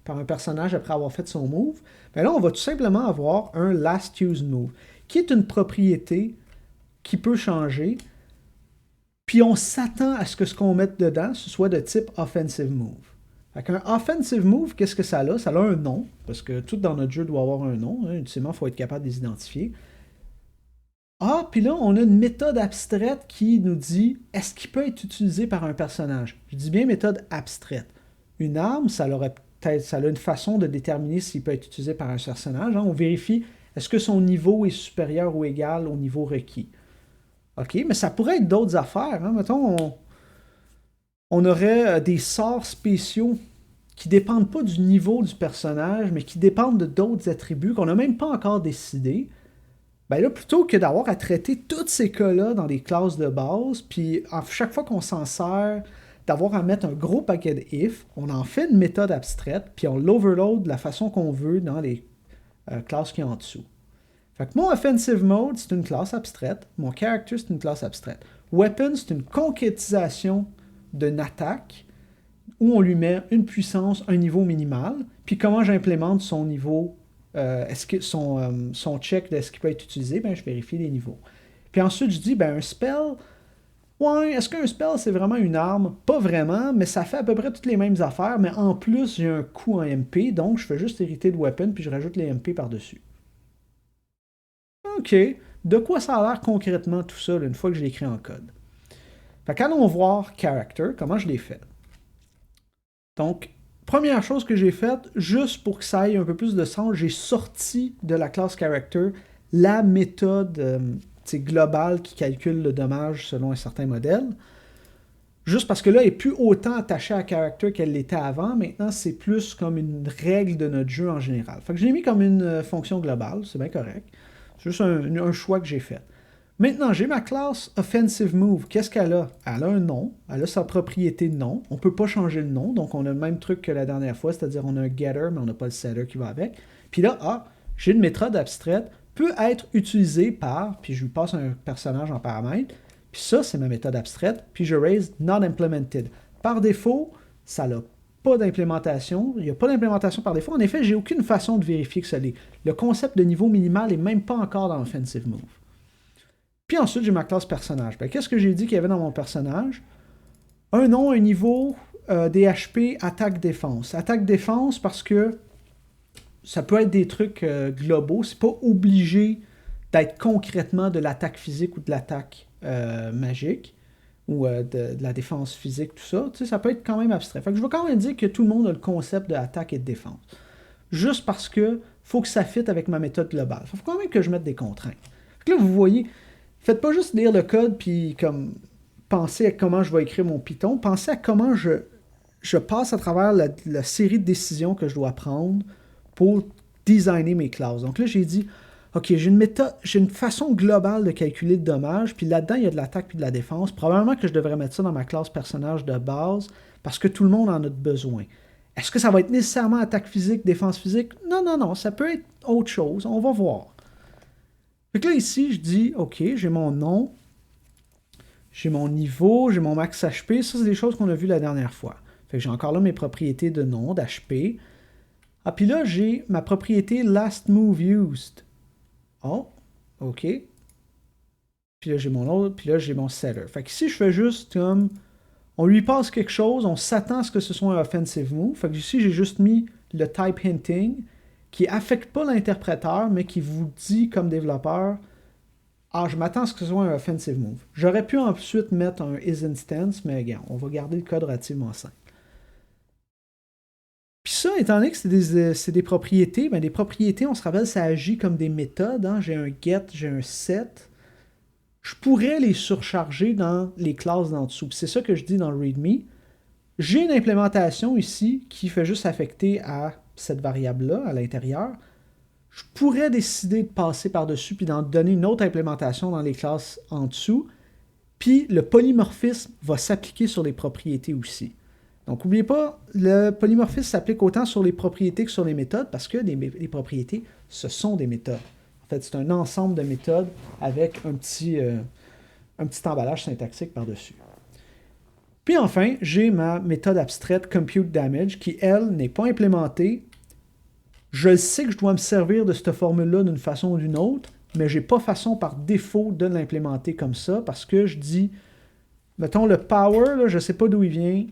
par un personnage après avoir fait son move. Mais là, on va tout simplement avoir un last used move, qui est une propriété qui peut changer. Puis on s'attend à ce que ce qu'on mette dedans, ce soit de type offensive move. Fait qu'un offensive move, qu'est-ce que ça a? Ça a un nom, parce que tout dans notre jeu doit avoir un nom. Hein, ultimement, il faut être capable de les identifier. Ah, puis là, on a une méthode abstraite qui nous dit est-ce qu'il peut être utilisé par un personnage? Je dis bien méthode abstraite. Une arme, ça a une façon de déterminer s'il peut être utilisé par un personnage. Hein. On vérifie est-ce que son niveau est supérieur ou égal au niveau requis. OK, mais ça pourrait être d'autres affaires. Hein. Mettons, on aurait des sorts spéciaux qui dépendent pas du niveau du personnage, mais qui dépendent de d'autres attributs qu'on n'a même pas encore décidé. Ben là, plutôt que d'avoir à traiter tous ces cas-là dans des classes de base, puis à chaque fois qu'on s'en sert, d'avoir à mettre un gros paquet de if, on en fait une méthode abstraite, puis on l'overload de la façon qu'on veut dans les classes qui sont en dessous. Fait que mon offensive mode, c'est une classe abstraite. Mon character, c'est une classe abstraite. Weapon, c'est une concrétisation d'une attaque où on lui met une puissance, un niveau minimal, puis comment j'implémente son niveau son check de ce qui peut être utilisé, ben, je vérifie les niveaux. Puis ensuite, je dis, ben, un spell, ouais, est-ce qu'un spell, c'est vraiment une arme? Pas vraiment, mais ça fait à peu près toutes les mêmes affaires, mais en plus, j'ai un coût en MP, donc je fais juste hériter de weapon, puis je rajoute les MP par-dessus. OK. De quoi ça a l'air concrètement tout ça, là, une fois que je l'ai écrit en code? Fait qu'allons voir character, comment je l'ai fait. Donc, première chose que j'ai faite, juste pour que ça ait un peu plus de sens, j'ai sorti de la classe character la méthode globale qui calcule le dommage selon un certain modèle. Juste parce que là, elle n'est plus autant attachée à character qu'elle l'était avant. Maintenant, c'est plus comme une règle de notre jeu en général. Fait que je l'ai mis comme une fonction globale, c'est bien correct. C'est juste un choix que j'ai fait. Maintenant, j'ai ma classe Offensive Move. Qu'est-ce qu'elle a? Elle a un nom. Elle a sa propriété de nom. On ne peut pas changer le nom. Donc, on a le même truc que la dernière fois, c'est-à-dire on a un getter, mais on n'a pas le setter qui va avec. Puis là, j'ai une méthode abstraite, peut être utilisée par, puis je lui passe un personnage en paramètre. Puis ça, c'est ma méthode abstraite. Puis je raise not implemented. Par défaut, ça n'a pas d'implémentation. Il n'y a pas d'implémentation par défaut. En effet, j'ai aucune façon de vérifier que ça l'est. Le concept de niveau minimal n'est même pas encore dans Offensive Move. Puis ensuite, j'ai ma classe personnage. Ben, qu'est-ce que j'ai dit qu'il y avait dans mon personnage? Un nom, un niveau, des HP, attaque-défense. Attaque-défense parce que ça peut être des trucs globaux. C'est pas obligé d'être concrètement de l'attaque physique ou de l'attaque magique ou de la défense physique, tout ça. Tu sais, ça peut être quand même abstrait. Fait que je vais quand même dire que tout le monde a le concept de attaque et de défense. Juste parce que faut que ça fitte avec ma méthode globale. Il faut quand même que je mette des contraintes. Fait que là, vous voyez, faites pas juste lire le code puis comme penser à comment je vais écrire mon Python. Pensez à comment je passe à travers la série de décisions que je dois prendre pour designer mes classes. Donc là, j'ai dit, OK, j'ai une méthode, j'ai une façon globale de calculer le dommage, puis là-dedans, il y a de l'attaque puis de la défense. Probablement que je devrais mettre ça dans ma classe personnage de base, parce que tout le monde en a besoin. Est-ce que ça va être nécessairement attaque physique, défense physique? Non, non, non, ça peut être autre chose, on va voir. Fait que là, ici, je dis, OK, j'ai mon nom, j'ai mon niveau, j'ai mon max HP, ça, c'est des choses qu'on a vues la dernière fois. Fait que j'ai encore là mes propriétés de nom, d'HP. Ah, puis là, j'ai ma propriété Last Move Used. Oh, OK. Puis là, j'ai mon autre, puis là, j'ai mon setter. Fait que ici, je fais juste comme... On lui passe quelque chose, on s'attend à ce que ce soit un offensive move. Fait que ici, j'ai juste mis le type hinting, qui affecte pas l'interpréteur, mais qui vous dit comme développeur, ah, je m'attends à ce que ce soit un offensive move. J'aurais pu ensuite mettre un isInstance, mais regarde, on va garder le code relativement simple. Puis ça, étant donné que c'est des propriétés, ben des propriétés, on se rappelle, ça agit comme des méthodes. Hein? J'ai un get, j'ai un set. Je pourrais les surcharger dans les classes d'en dessous. C'est ça que je dis dans le README. J'ai une implémentation ici qui fait juste affecter à cette variable-là, à l'intérieur. Je pourrais décider de passer par-dessus puis d'en donner une autre implémentation dans les classes en dessous. Puis le polymorphisme va s'appliquer sur les propriétés aussi. Donc, n'oubliez pas, le polymorphisme s'applique autant sur les propriétés que sur les méthodes, parce que les propriétés, ce sont des méthodes. En fait, c'est un ensemble de méthodes avec un petit emballage syntaxique par-dessus. Puis enfin, j'ai ma méthode abstraite ComputeDamage qui, elle, n'est pas implémentée. Je sais que je dois me servir de cette formule-là d'une façon ou d'une autre, mais je n'ai pas façon par défaut de l'implémenter comme ça, parce que je dis, mettons le power, là, je ne sais pas d'où il vient.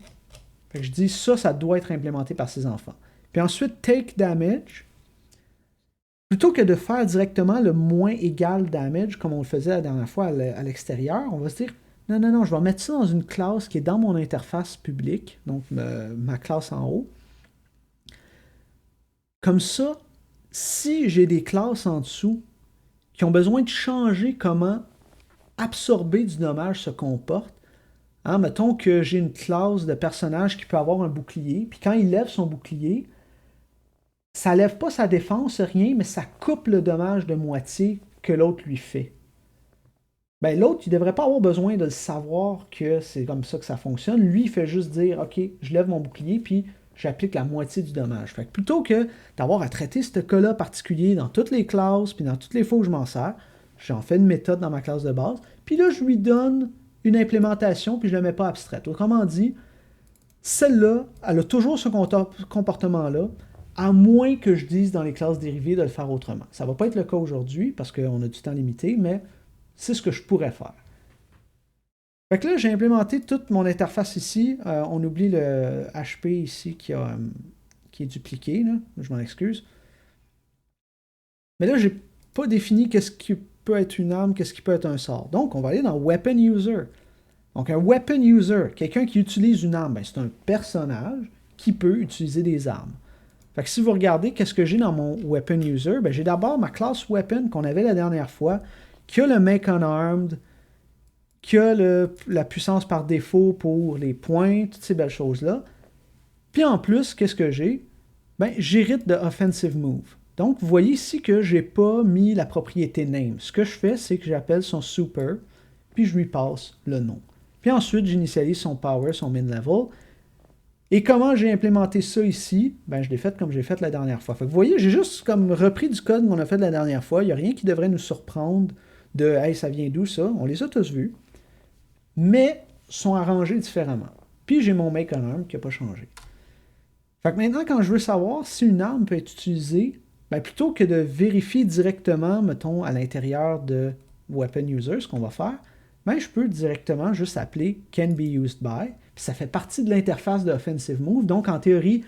Fait que je dis, ça doit être implémenté par ces enfants. Puis ensuite, take damage. Plutôt que de faire directement le moins égal damage, comme on le faisait la dernière fois à l'extérieur, on va se dire, non, non, non, je vais mettre ça dans une classe qui est dans mon interface publique, donc ma classe en haut. Comme ça, si j'ai des classes en dessous qui ont besoin de changer comment absorber du dommage se comporte, hein, mettons que j'ai une classe de personnage qui peut avoir un bouclier, puis quand il lève son bouclier, ça lève pas sa défense, rien, mais ça coupe le dommage de moitié que l'autre lui fait. Ben, l'autre, il ne devrait pas avoir besoin de le savoir que c'est comme ça que ça fonctionne. Lui, il fait juste dire, OK, je lève mon bouclier, puis j'applique la moitié du dommage. Fait que plutôt que d'avoir à traiter ce cas-là particulier dans toutes les classes, puis dans toutes les fois où je m'en sers, j'en fais une méthode dans ma classe de base, puis là, je lui donne une implémentation, puis je ne la mets pas abstraite. Autrement dit, celle-là, elle a toujours ce comportement-là, à moins que je dise dans les classes dérivées de le faire autrement. Ça ne va pas être le cas aujourd'hui, parce qu'on a du temps limité, mais c'est ce que je pourrais faire. Fait que là, j'ai implémenté toute mon interface ici. On oublie le HP ici qui est dupliqué, là. Je m'en excuse. Mais là, je n'ai pas défini qu'est-ce qui peut être une arme, qu'est-ce qui peut être un sort. Donc, on va aller dans Weapon User. Donc, un Weapon User, quelqu'un qui utilise une arme, ben, c'est un personnage qui peut utiliser des armes. Fait que si vous regardez qu'est-ce que j'ai dans mon Weapon User, ben, j'ai d'abord ma classe Weapon qu'on avait la dernière fois, qui a le Make Unarmed, qui a la puissance par défaut pour les points, toutes ces belles choses-là. Puis en plus, qu'est-ce que j'ai? Ben, j'hérite de Offensive Move. Donc, vous voyez ici que je n'ai pas mis la propriété name. Ce que je fais, c'est que j'appelle son super, puis je lui passe le nom. Puis ensuite, j'initialise son power, son min level. Et comment j'ai implémenté ça ici? Ben, je l'ai fait comme j'ai fait la dernière fois. Fait que vous voyez, j'ai juste comme repris du code qu'on a fait la dernière fois. Il n'y a rien qui devrait nous surprendre de « Hey, ça vient d'où ça? » On les a tous vus. Mais sont arrangés différemment. Puis j'ai mon make on arm qui n'a pas changé. Fait que maintenant, quand je veux savoir si une arme peut être utilisée, ben plutôt que de vérifier directement, mettons, à l'intérieur de Weapon User, ce qu'on va faire, ben je peux directement juste appeler Can be used by, puis ça fait partie de l'interface de Offensive Move, donc en théorie,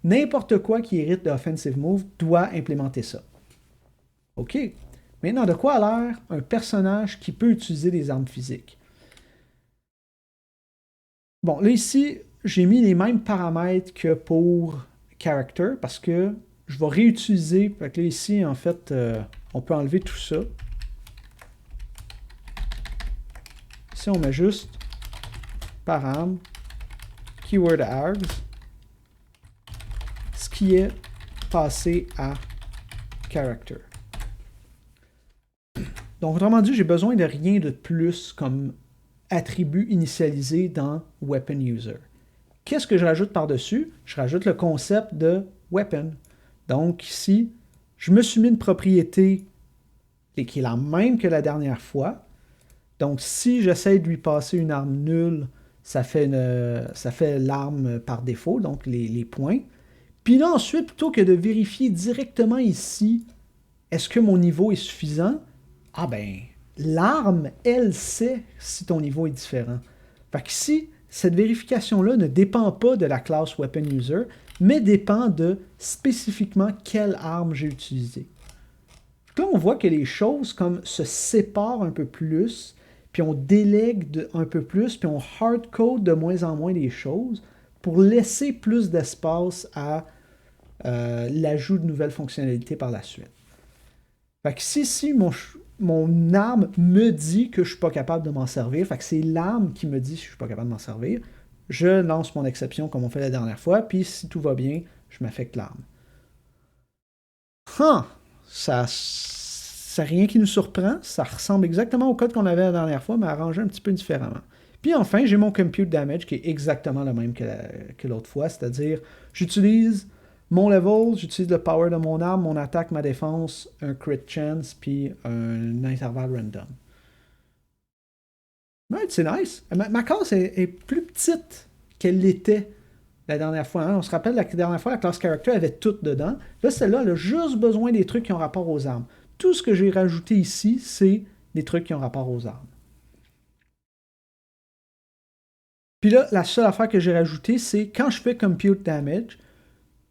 n'importe quoi qui hérite de Offensive Move doit implémenter ça. OK. Maintenant, de quoi a l'air un personnage qui peut utiliser des armes physiques? Bon, là ici, j'ai mis les mêmes paramètres que pour Character parce que je vais réutiliser. Fait que là ici, en fait, on peut enlever tout ça. Ici, on met juste param, keyword args, ce qui est passé à Character. Donc, autrement dit, j'ai besoin de rien de plus comme attribut initialisé dans Weapon User. Qu'est-ce que je rajoute par-dessus? Je rajoute le concept de Weapon. Donc ici, je me suis mis une propriété qui est la même que la dernière fois. Donc si j'essaie de lui passer une arme nulle, ça fait l'arme par défaut, donc les points. Puis là ensuite, plutôt que de vérifier directement ici, est-ce que mon niveau est suffisant? Ah ben, l'arme, elle sait si ton niveau est différent. Fait qu'ici, cette vérification-là ne dépend pas de la classe Weapon User, mais dépend de spécifiquement quelle arme j'ai utilisée. Là, on voit que les choses comme se séparent un peu plus, puis on délègue un peu plus, puis on hardcode de moins en moins les choses pour laisser plus d'espace à l'ajout de nouvelles fonctionnalités par la suite. Fait que si mon arme me dit que je ne suis pas capable de m'en servir, fait que c'est l'arme qui me dit si je ne suis pas capable de m'en servir, je lance mon exception comme on fait la dernière fois, puis si tout va bien, je m'affecte l'arme. Ça rien qui nous surprend, ça ressemble exactement au code qu'on avait la dernière fois, mais arrangé un petit peu différemment. Puis enfin, j'ai mon compute damage qui est exactement le même que l'autre fois, c'est-à-dire j'utilise mon level, j'utilise le power de mon arme, mon attaque, ma défense, un crit chance, puis un intervalle random. Ouais, c'est nice. Ma classe est plus petite qu'elle l'était la dernière fois. Hein. On se rappelle, la dernière fois, la classe character avait tout dedans. Là, celle-là, elle a juste besoin des trucs qui ont rapport aux armes. Tout ce que j'ai rajouté ici, c'est des trucs qui ont rapport aux armes. Puis là, la seule affaire que j'ai rajoutée, c'est quand je fais compute damage,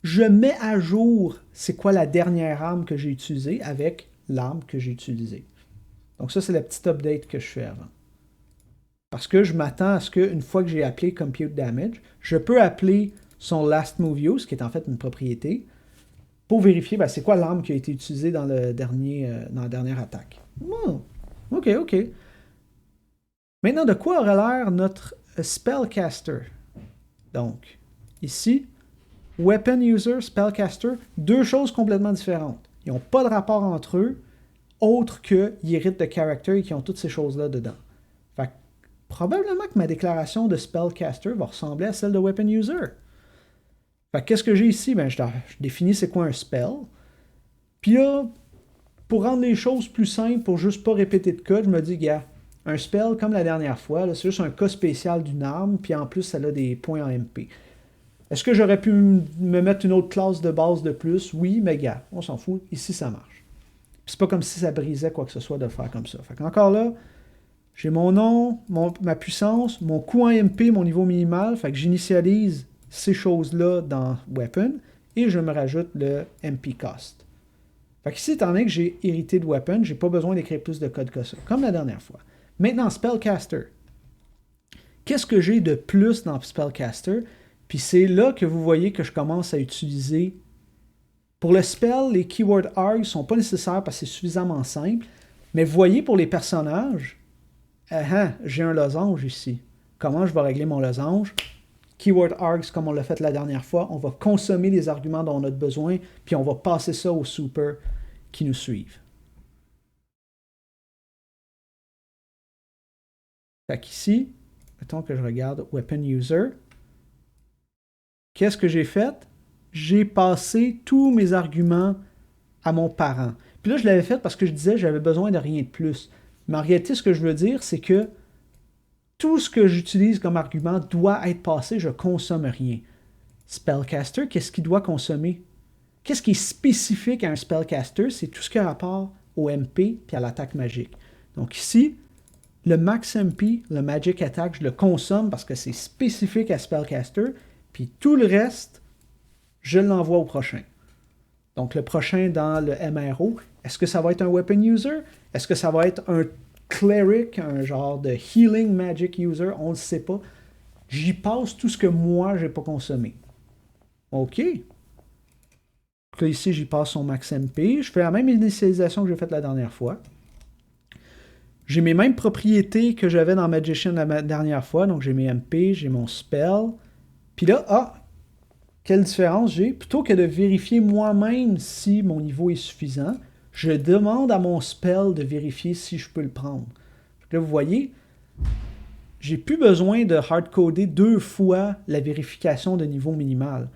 je mets à jour c'est quoi la dernière arme que j'ai utilisée avec l'arme que j'ai utilisée. Donc ça, c'est la petite update que je fais avant. Parce que je m'attends à ce qu'une fois que j'ai appelé compute damage, je peux appeler son last move use, qui est en fait une propriété, pour vérifier c'est quoi l'arme qui a été utilisée dans la dernière attaque. Oh, ok. Maintenant, de quoi aurait l'air notre spellcaster? Donc, ici, Weapon User, Spellcaster, deux choses complètement différentes. Ils n'ont pas de rapport entre eux, autre qu'ils héritent de character et qui ont toutes ces choses-là dedans. Fait que, probablement que ma déclaration de Spellcaster va ressembler à celle de Weapon User. Fait que qu'est-ce que j'ai ici? Je définis c'est quoi un spell. Puis là, pour rendre les choses plus simples, pour juste pas répéter de code, je me dis, gars, un spell comme la dernière fois, c'est juste un cas spécial d'une arme, puis en plus, elle a des points en MP. Est-ce que j'aurais pu me mettre une autre classe de base de plus? Oui, mais gars, on s'en fout. Ici, ça marche. C'est pas comme si ça brisait quoi que ce soit de faire comme ça. Fait qu'encore là, j'ai mon nom, ma puissance, mon coût en MP, mon niveau minimal. Fait que j'initialise ces choses-là dans Weapon et je me rajoute le MP cost. Fait qu'ici, étant donné que j'ai hérité de Weapon, j'ai pas besoin d'écrire plus de code que ça, comme la dernière fois. Maintenant, Spellcaster. Qu'est-ce que j'ai de plus dans Spellcaster? Puis c'est là que vous voyez que je commence à utiliser. Pour le spell, les keywords args ne sont pas nécessaires parce que c'est suffisamment simple. Mais vous voyez pour les personnages, j'ai un losange ici. Comment je vais régler mon losange? Keyword args, comme on l'a fait la dernière fois, on va consommer les arguments dont on a besoin, puis on va passer ça aux super qui nous suivent. Fait qu'ici, mettons que je regarde Weapon User. Qu'est-ce que j'ai fait? J'ai passé tous mes arguments à mon parent. Puis là, je l'avais fait parce que je disais que j'avais besoin de rien de plus. Mais en réalité, ce que je veux dire, c'est que tout ce que j'utilise comme argument doit être passé, je ne consomme rien. spellcaster, qu'est-ce qu'il doit consommer? Qu'est-ce qui est spécifique à un spellcaster? C'est tout ce qui a rapport au MP et à l'attaque magique. Donc ici, le max MP, le magic attack, je le consomme parce que c'est spécifique à spellcaster, puis tout le reste, je l'envoie au prochain. Donc le prochain dans le MRO, est-ce que ça va être un weapon user? Est-ce que ça va être un cleric, un genre de healing magic user? On ne le sait pas. J'y passe tout ce que moi, je n'ai pas consommé. OK. Là, ici, j'y passe son max MP. Je fais la même initialisation que j'ai faite la dernière fois. J'ai mes mêmes propriétés que j'avais dans Magician la dernière fois. Donc, j'ai mes MP, j'ai mon spell. Puis là, quelle différence j'ai? Plutôt que de vérifier moi-même si mon niveau est suffisant, je demande à mon spell de vérifier si je peux le prendre. Là, vous voyez, j'ai plus besoin de hardcoder 2 fois la vérification de niveau minimal.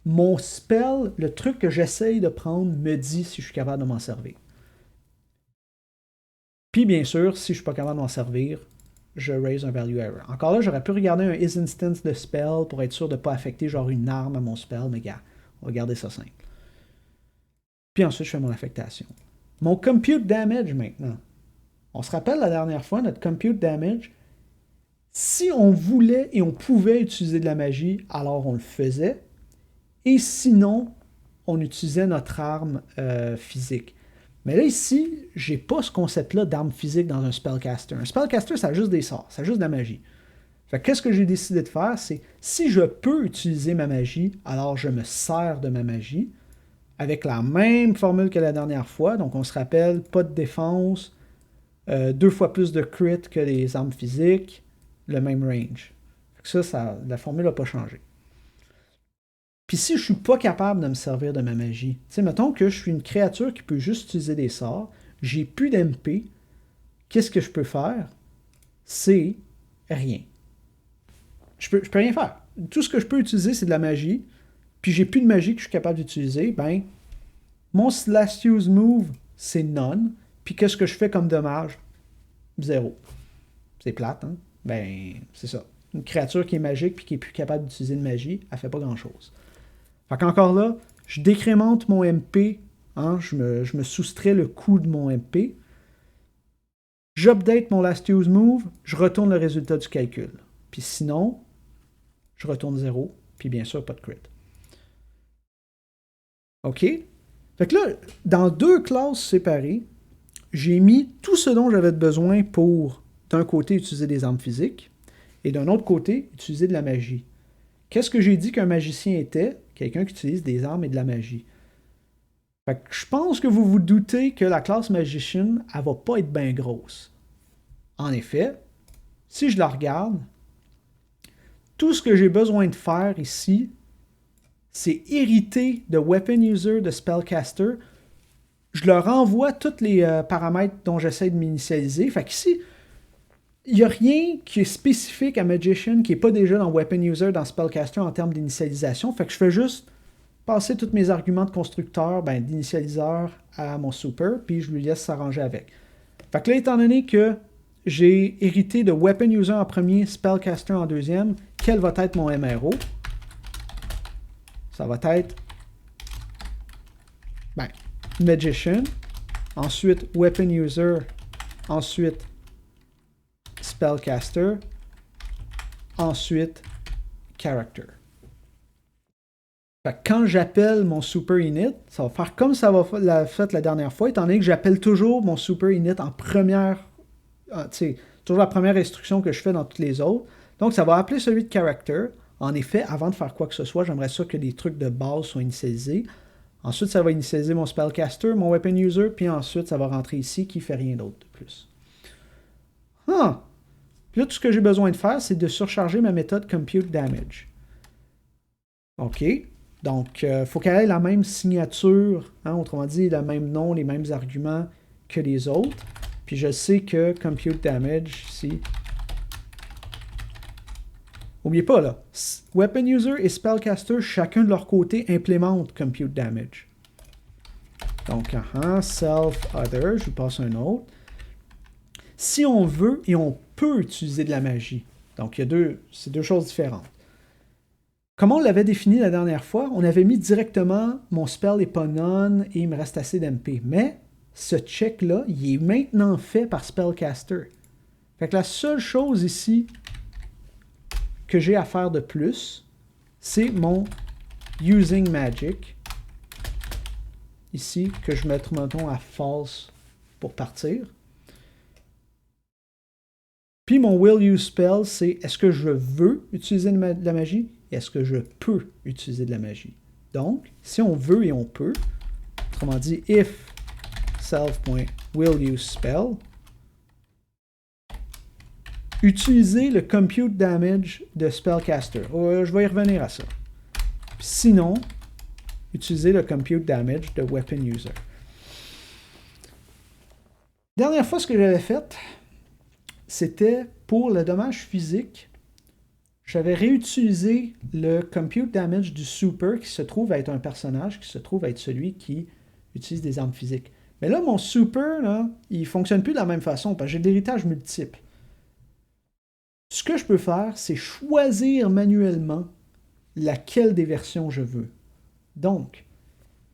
Mon spell, le truc que j'essaye de prendre, me dit si je suis capable de m'en servir. Puis bien sûr, si je ne suis pas capable de m'en servir, je raise un value error. Encore là, j'aurais pu regarder un is instance de spell pour être sûr de ne pas affecter genre une arme à mon spell, mais gars, on va garder ça simple. Puis ensuite, je fais mon affectation. Mon compute damage maintenant. On se rappelle la dernière fois, notre compute damage, si on voulait et on pouvait utiliser de la magie, alors on le faisait. Et sinon, on utilisait notre arme physique. Mais là, ici, j'ai pas ce concept-là d'arme physique dans un spellcaster. Un spellcaster, ça a juste des sorts, ça a juste de la magie. Fait que qu'est-ce que j'ai décidé de faire, c'est si je peux utiliser ma magie, alors je me sers de ma magie avec la même formule que la dernière fois. Donc, on se rappelle, pas de défense, 2 fois plus de crit que les armes physiques, le même range. Fait que ça la formule n'a pas changé. Puis si je suis pas capable de me servir de ma magie, tu sais, mettons que je suis une créature qui peut juste utiliser des sorts, j'ai plus d'MP, qu'est-ce que je peux faire? C'est rien. Je peux rien faire. Tout ce que je peux utiliser, c'est de la magie, puis j'ai plus de magie que je suis capable d'utiliser, ben, mon last use move, c'est none, puis qu'est-ce que je fais comme dommage? 0. C'est plate, hein? Ben, c'est ça. Une créature qui est magique puis qui est plus capable d'utiliser de magie, elle fait pas grand-chose. Fait qu'encore là, je décrémente mon MP, hein, je me soustrais le coût de mon MP, j'update mon last use move, je retourne le résultat du calcul. Puis sinon, je retourne 0, puis bien sûr, pas de crit. OK? Fait que là, dans 2 classes séparées, j'ai mis tout ce dont j'avais besoin pour, d'un côté, utiliser des armes physiques, et d'un autre côté, utiliser de la magie. Qu'est-ce que j'ai dit qu'un magicien était? Quelqu'un qui utilise des armes et de la magie. Fait que je pense que vous vous doutez que la classe Magician, elle va pas être bien grosse. En effet, si je la regarde, tout ce que j'ai besoin de faire ici, c'est hériter de Weapon User, de Spellcaster. Je leur envoie tous les paramètres dont j'essaie de m'initialiser. Fait qu'ici, il n'y a rien qui est spécifique à Magician qui n'est pas déjà dans Weapon User, dans Spellcaster en termes d'initialisation. Fait que je fais juste passer tous mes arguments de constructeur, d'initialiseur à mon super, puis je lui laisse s'arranger avec. Fait que là, étant donné que j'ai hérité de Weapon User en premier, Spellcaster en deuxième, quel va être mon MRO? Ça va être Magician, ensuite Weapon User, ensuite Spellcaster, ensuite Character. Fait que quand j'appelle mon super init, ça va faire comme ça l'a fait la dernière fois, étant donné que j'appelle toujours mon super init en première, toujours la première instruction que je fais dans toutes les autres. Donc ça va appeler celui de Character. En effet, avant de faire quoi que ce soit, j'aimerais ça que les trucs de base soient initialisés. Ensuite, ça va initialiser mon Spellcaster, mon Weapon User, puis ensuite, ça va rentrer ici qui ne fait rien d'autre de plus. Puis là, tout ce que j'ai besoin de faire, c'est de surcharger ma méthode Compute Damage. OK. Donc, il faut qu'elle ait la même signature, hein, autrement dit, le même nom, les mêmes arguments que les autres. Puis je sais que Compute Damage, ici... N'oubliez pas, là, Weapon User et Spellcaster, chacun de leur côté, implémentent Compute Damage. Donc, self, other, je lui passe un autre. Si on veut et on peut utiliser de la magie, donc c'est 2 choses différentes. Comment on l'avait défini la dernière fois? On avait mis directement mon spell n'est pas none et il me reste assez d'MP. Mais ce check-là, il est maintenant fait par Spellcaster. Fait que la seule chose ici que j'ai à faire de plus, c'est mon Using Magic. Ici, que je mette, mettons, à False pour partir. Puis mon Will Use Spell, c'est est-ce que je veux utiliser de la magie et est-ce que je peux utiliser de la magie. Donc, si on veut et on peut, autrement dit, if self.willUseSpell, utiliser le Compute Damage de Spellcaster. Je vais y revenir à ça. Sinon, utiliser le Compute Damage de Weapon User. Dernière fois, ce que j'avais fait, c'était pour le dommage physique. J'avais réutilisé le Compute Damage du Super qui se trouve être un personnage, qui se trouve être celui qui utilise des armes physiques. Mais là, mon Super, là, il ne fonctionne plus de la même façon parce que j'ai de l'héritage multiple. Ce que je peux faire, c'est choisir manuellement laquelle des versions je veux. Donc,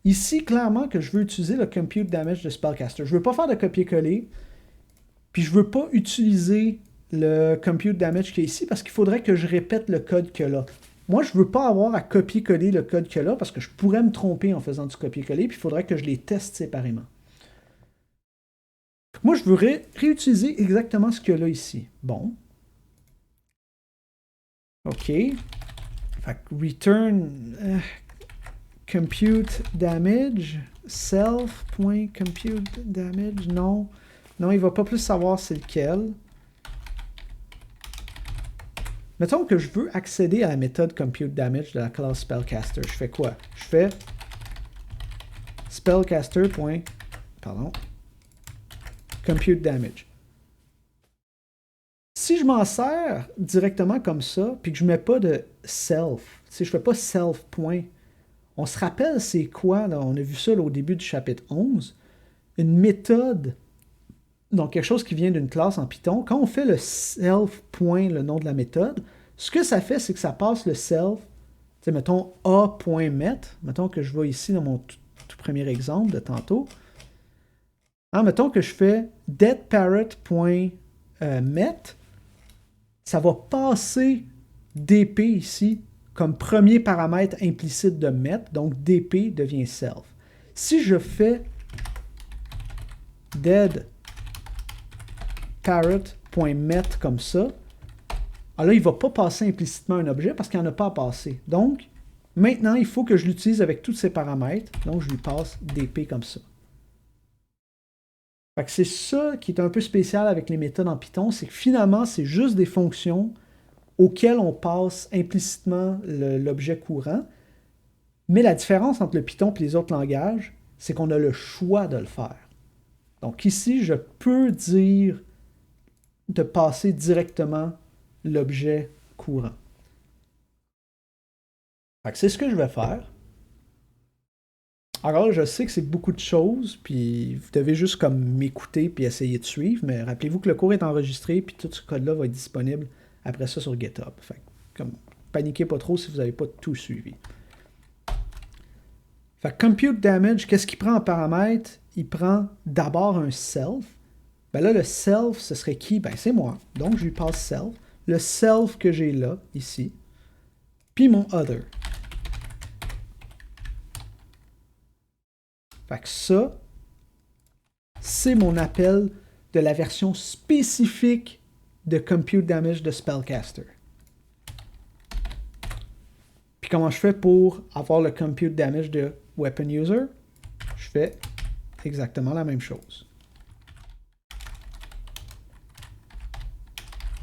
ici, clairement que je veux utiliser le Compute Damage de Spellcaster. Je ne veux pas faire de copier-coller, puis je ne veux pas utiliser le Compute Damage qui est ici parce qu'il faudrait que je répète le code qu'il y a là. Moi, je ne veux pas avoir à copier-coller le code qu'il y a là parce que je pourrais me tromper en faisant du copier-coller, puis il faudrait que je les teste séparément. Moi, je veux réutiliser exactement ce qu'il y a là ici. Bon. OK. Fait que return compute damage self.compute damage. Non. Non, il ne va pas plus savoir c'est lequel. Mettons que je veux accéder à la méthode compute damage de la classe Spellcaster. Je fais quoi? Je fais Spellcaster. Compute damage. Si je m'en sers directement comme ça, puis que je ne mets pas de self, si je ne fais pas self point, on se rappelle c'est quoi, là? On a vu ça là, au début du chapitre 11, une méthode, donc quelque chose qui vient d'une classe en Python. Quand on fait le self point, le nom de la méthode, ce que ça fait, c'est que ça passe le self, mettons a.met, mettons que je vais ici dans mon tout premier exemple de tantôt. Mettons que je fais deadparrot.met, ça va passer dp ici comme premier paramètre implicite de met, donc dp devient self. Si je fais deadparrot.met comme ça, alors là, il ne va pas passer implicitement un objet parce qu'il n'y en a pas à passer. Donc, maintenant, il faut que je l'utilise avec tous ces paramètres. Donc, je lui passe dp comme ça. Fait que c'est ça qui est un peu spécial avec les méthodes en Python, c'est que finalement, c'est juste des fonctions auxquelles on passe implicitement l'objet courant. Mais la différence entre le Python et les autres langages, c'est qu'on a le choix de le faire. Donc ici, je peux dire de passer directement l'objet courant. Fait que c'est ce que je vais faire. Alors, je sais que c'est beaucoup de choses, puis vous devez juste comme m'écouter puis essayer de suivre, mais rappelez-vous que le cours est enregistré, puis tout ce code-là va être disponible après ça sur GitHub. Fait que, comme, paniquez pas trop si vous n'avez pas tout suivi. Fait que compute damage, qu'est-ce qu'il prend en paramètre? Il prend d'abord un self. Ben là, le self, ce serait qui? Ben, c'est moi. Donc, je lui passe self. Le self que j'ai là, ici. Puis mon other. Fait que ça, c'est mon appel de la version spécifique de Compute Damage de Spellcaster. Puis comment je fais pour avoir le Compute Damage de Weapon User? Je fais exactement la même chose.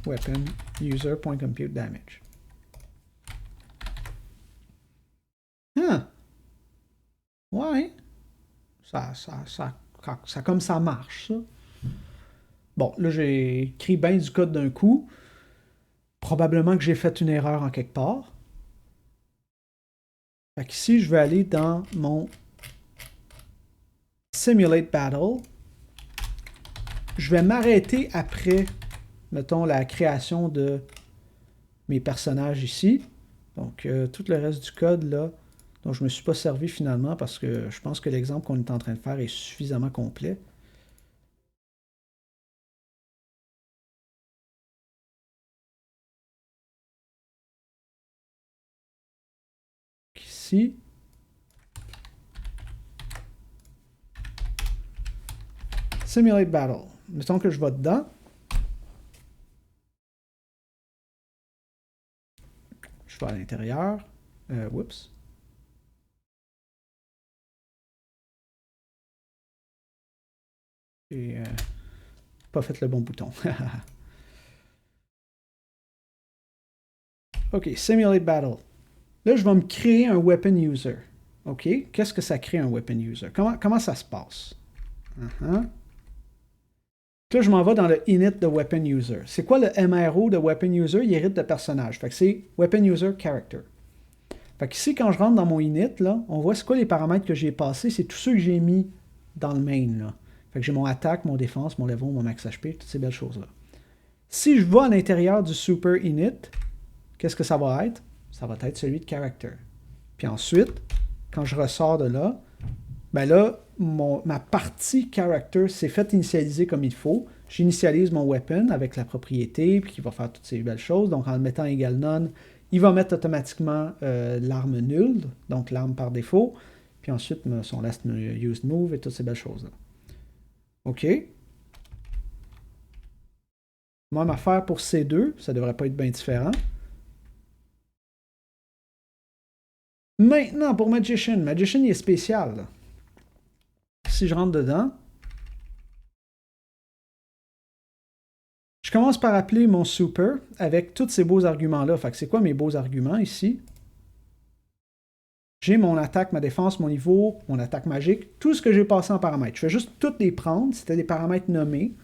Weapon User.compute damage. Ouais. Ça comme ça marche, ça. Bon, là, j'ai écrit bien du code d'un coup. Probablement que j'ai fait une erreur en quelque part. Fait qu'ici, je vais aller dans mon Simulate Battle. Je vais m'arrêter après, mettons, la création de mes personnages ici. Donc, tout le reste du code, là, dont je ne me suis pas servi finalement parce que je pense que l'exemple qu'on est en train de faire est suffisamment complet. Ici, Simulate Battle. Mettons que je vais dedans. Je vais à l'intérieur. Oups. J'ai pas fait le bon bouton. OK, Simulate Battle. Là, je vais me créer un weapon user. OK? Qu'est-ce que ça crée un weapon user? Comment ça se passe? Là, je m'en vais dans le init de weapon user. C'est quoi le MRO de weapon user? Il hérite de personnage. Fait que c'est weapon user character. Fait que ici, quand je rentre dans mon init, là, on voit c'est quoi les paramètres que j'ai passés. C'est tous ceux que j'ai mis dans le main. Là. Fait que j'ai mon attaque, mon défense, mon level, mon max HP, toutes ces belles choses-là. Si je vais à l'intérieur du super init, qu'est-ce que ça va être? Ça va être celui de character. Puis ensuite, quand je ressors de là, ben là, ma partie character s'est fait initialiser comme il faut. J'initialise mon weapon avec la propriété, puis qui va faire toutes ces belles choses. Donc en le mettant égal none, il va mettre automatiquement l'arme nulle, donc l'arme par défaut. Puis ensuite, son last used move et toutes ces belles choses-là. OK. Même affaire pour C2, ça devrait pas être bien différent. Maintenant, pour Magician. Magician, il est spécial. Là. Si je rentre dedans, je commence par appeler mon super avec tous ces beaux arguments-là. Fait que c'est quoi mes beaux arguments ici? J'ai mon attaque, ma défense, mon niveau, mon attaque magique, tout ce que j'ai passé en paramètres. Je fais juste toutes les prendre, c'était des paramètres nommés.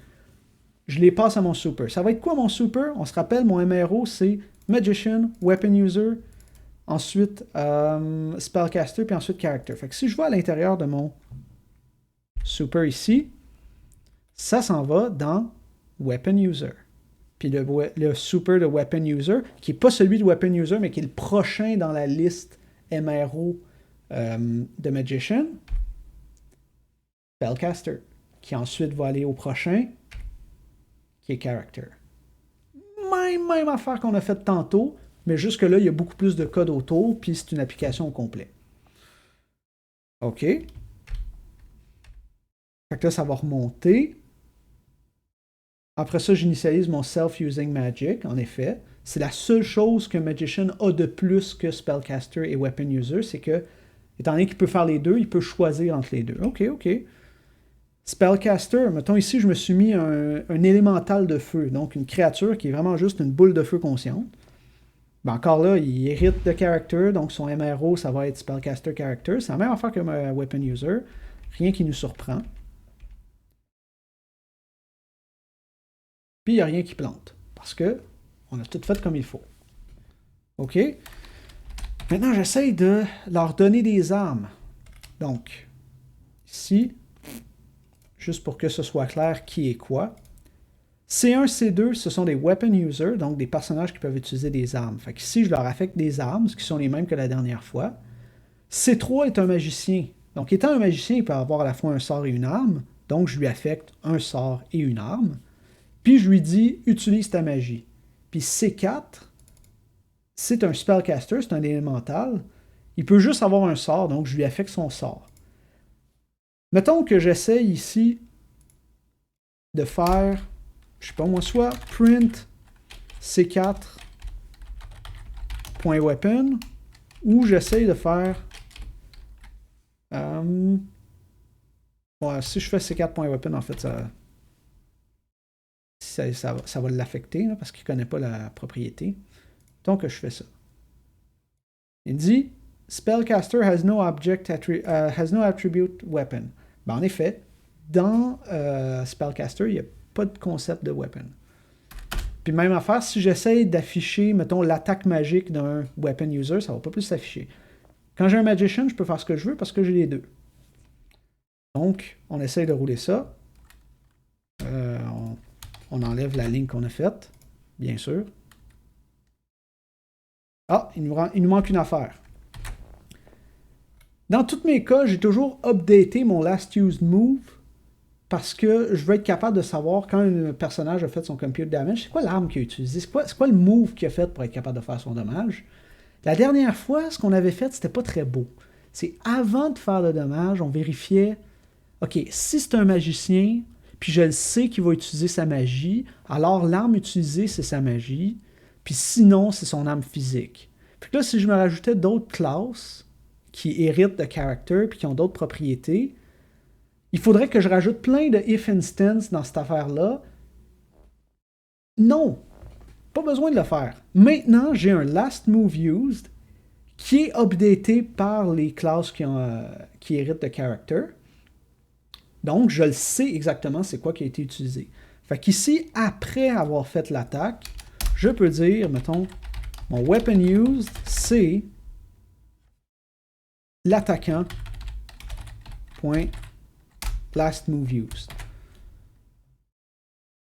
Je les passe à mon super. Ça va être quoi mon super? On se rappelle, mon MRO, c'est Magician, Weapon User, ensuite Spellcaster, puis ensuite Character. Fait que si je vais à l'intérieur de mon super ici, ça s'en va dans Weapon User. Puis le super de Weapon User, qui n'est pas celui de Weapon User, mais qui est le prochain dans la liste MRO de Magician, Spellcaster, qui ensuite va aller au prochain, qui est Character. Même affaire qu'on a faite tantôt, mais jusque-là, il y a beaucoup plus de code autour, puis c'est une application au complet. OK. Fait que là, ça va remonter. Après ça, j'initialise mon Self-Using Magic, en effet. C'est la seule chose que Magician a de plus que Spellcaster et Weapon User, c'est que, étant donné qu'il peut faire les deux, il peut choisir entre les deux. OK. Spellcaster, mettons ici, je me suis mis un élémental de feu, donc une créature qui est vraiment juste une boule de feu consciente. Ben encore là, il hérite de Character, donc son MRO, ça va être Spellcaster Character. C'est la même affaire que Weapon User, rien qui nous surprend. Puis il n'y a rien qui plante, parce que on a tout fait comme il faut. OK? Maintenant, j'essaye de leur donner des armes. Donc, ici, juste pour que ce soit clair qui est quoi. C1, C2, ce sont des weapon users, donc des personnages qui peuvent utiliser des armes. Fait que ici, je leur affecte des armes, ce qui sont les mêmes que la dernière fois. C3 est un magicien. Donc, étant un magicien, il peut avoir à la fois un sort et une arme. Donc, je lui affecte un sort et une arme. Puis, je lui dis, utilise ta magie. Puis C4, c'est un spellcaster, c'est un élémental. Il peut juste avoir un sort, donc je lui affecte son sort. Mettons que j'essaye ici de faire, je sais pas moi, soit print C4.weapon, ou j'essaye de faire... si je fais C4.weapon, en fait, ça va l'affecter, parce qu'il ne connaît pas la propriété. Donc, je fais ça. Il dit Spellcaster has no attribute weapon. Ben, en effet, dans Spellcaster, il n'y a pas de concept de weapon. Puis même affaire, si j'essaye d'afficher, mettons, l'attaque magique d'un weapon user, ça ne va pas plus s'afficher. Quand j'ai un magician, je peux faire ce que je veux parce que j'ai les deux. Donc, on essaye de rouler ça. On enlève la ligne qu'on a faite, bien sûr. Ah, il nous manque une affaire. Dans tous mes cas, j'ai toujours updaté mon last used move parce que je veux être capable de savoir quand un personnage a fait son compute damage, c'est quoi l'arme qu'il a utilisée, c'est quoi le move qu'il a fait pour être capable de faire son dommage. La dernière fois, ce qu'on avait fait, c'était pas très beau. C'est avant de faire le dommage, on vérifiait, ok, si c'est un magicien, puis je le sais qu'il va utiliser sa magie, alors l'arme utilisée, c'est sa magie, puis sinon, c'est son arme physique. Puis là, si je me rajoutais d'autres classes qui héritent de character, puis qui ont d'autres propriétés, il faudrait que je rajoute plein de if instance dans cette affaire-là. Non, pas besoin de le faire. Maintenant, j'ai un last move used qui est updaté par les classes qui héritent de character. Donc, je le sais exactement c'est quoi qui a été utilisé. Fait qu'ici, après avoir fait l'attaque, je peux dire, mettons, mon weapon used, c'est l'attaquant point last move used.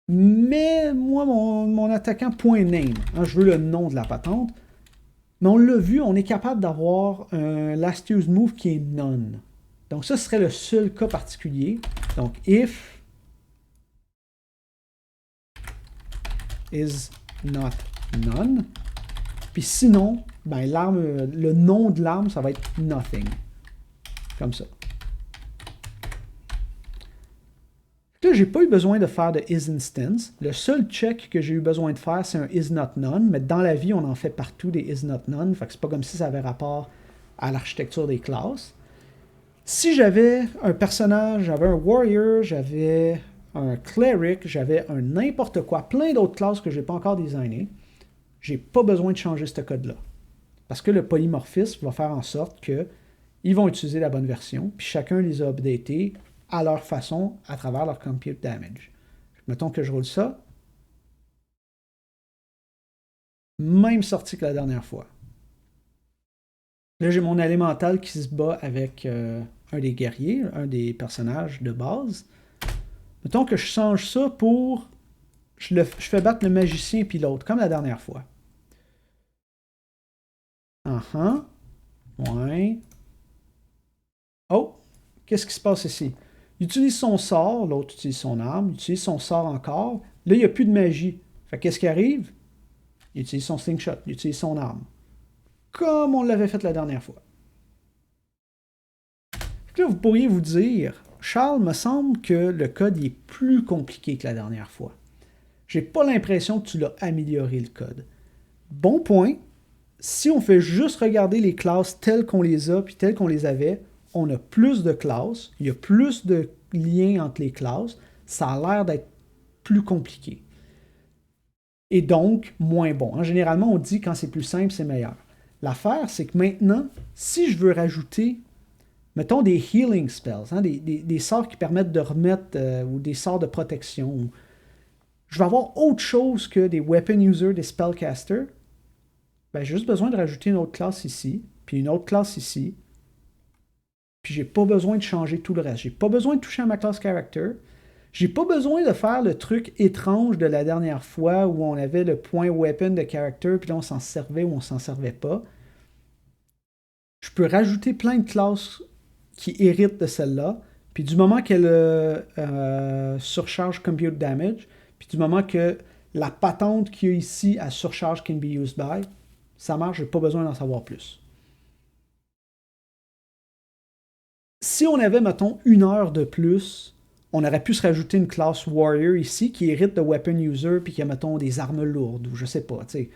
Mais moi, mon attaquant point name, hein, je veux le nom de la patente. Mais on l'a vu, on est capable d'avoir un last use move qui est none. Donc ça serait le seul cas particulier. Donc if is not none. Puis sinon, ben, le nom de l'arme, ça va être nothing. Comme ça. Là, j'ai pas eu besoin de faire de is instance. Le seul check que j'ai eu besoin de faire, c'est un is not none. Mais dans la vie, on en fait partout des is not none. Fait que c'est pas comme si ça avait rapport à l'architecture des classes. Si j'avais un personnage, j'avais un warrior, j'avais un cleric, j'avais un n'importe quoi, plein d'autres classes que je n'ai pas encore designées, j'ai pas besoin de changer ce code-là. Parce que le polymorphisme va faire en sorte qu'ils vont utiliser la bonne version, puis chacun les a updatés à leur façon à travers leur compute damage. Mettons que je roule ça. Même sortie que la dernière fois. Là, j'ai mon élémental qui se bat avec un des guerriers, un des personnages de base. Mettons que je change ça pour... Je fais battre le magicien puis l'autre, comme la dernière fois. Ouais. Oh! Qu'est-ce qui se passe ici? Il utilise son sort, l'autre utilise son arme, il utilise son sort encore. Là, il n'y a plus de magie. Fait qu'est-ce qui arrive? Il utilise son slingshot, il utilise son arme. Comme on l'avait fait la dernière fois. Là, vous pourriez vous dire, Charles, me semble que le code est plus compliqué que la dernière fois. J'ai pas l'impression que tu l'as amélioré le code. Bon point. Si on fait juste regarder les classes telles qu'on les a puis telles qu'on les avait, on a plus de classes, il y a plus de liens entre les classes, ça a l'air d'être plus compliqué. Et donc, moins bon. Hein, généralement, on dit quand c'est plus simple, c'est meilleur. L'affaire, c'est que maintenant, si je veux rajouter, mettons des healing spells, hein, des sorts qui permettent de remettre, ou des sorts de protection, je vais avoir autre chose que des weapon users, des spellcasters. Ben, j'ai juste besoin de rajouter une autre classe ici, puis une autre classe ici. Puis j'ai pas besoin de changer tout le reste. J'ai pas besoin de toucher à ma classe character. J'ai pas besoin de faire le truc étrange de la dernière fois où on avait le point weapon de character, puis là on s'en servait ou on s'en servait pas. Je peux rajouter plein de classes qui héritent de celle-là, puis du moment qu'elle surcharge compute damage, puis du moment que la patente qu'il y a ici à surcharge can be used by, ça marche, j'ai pas besoin d'en savoir plus. Si on avait, mettons, une heure de plus, on aurait pu se rajouter une classe Warrior ici qui hérite de Weapon User puis qui a, mettons, des armes lourdes ou je sais pas. T'sais.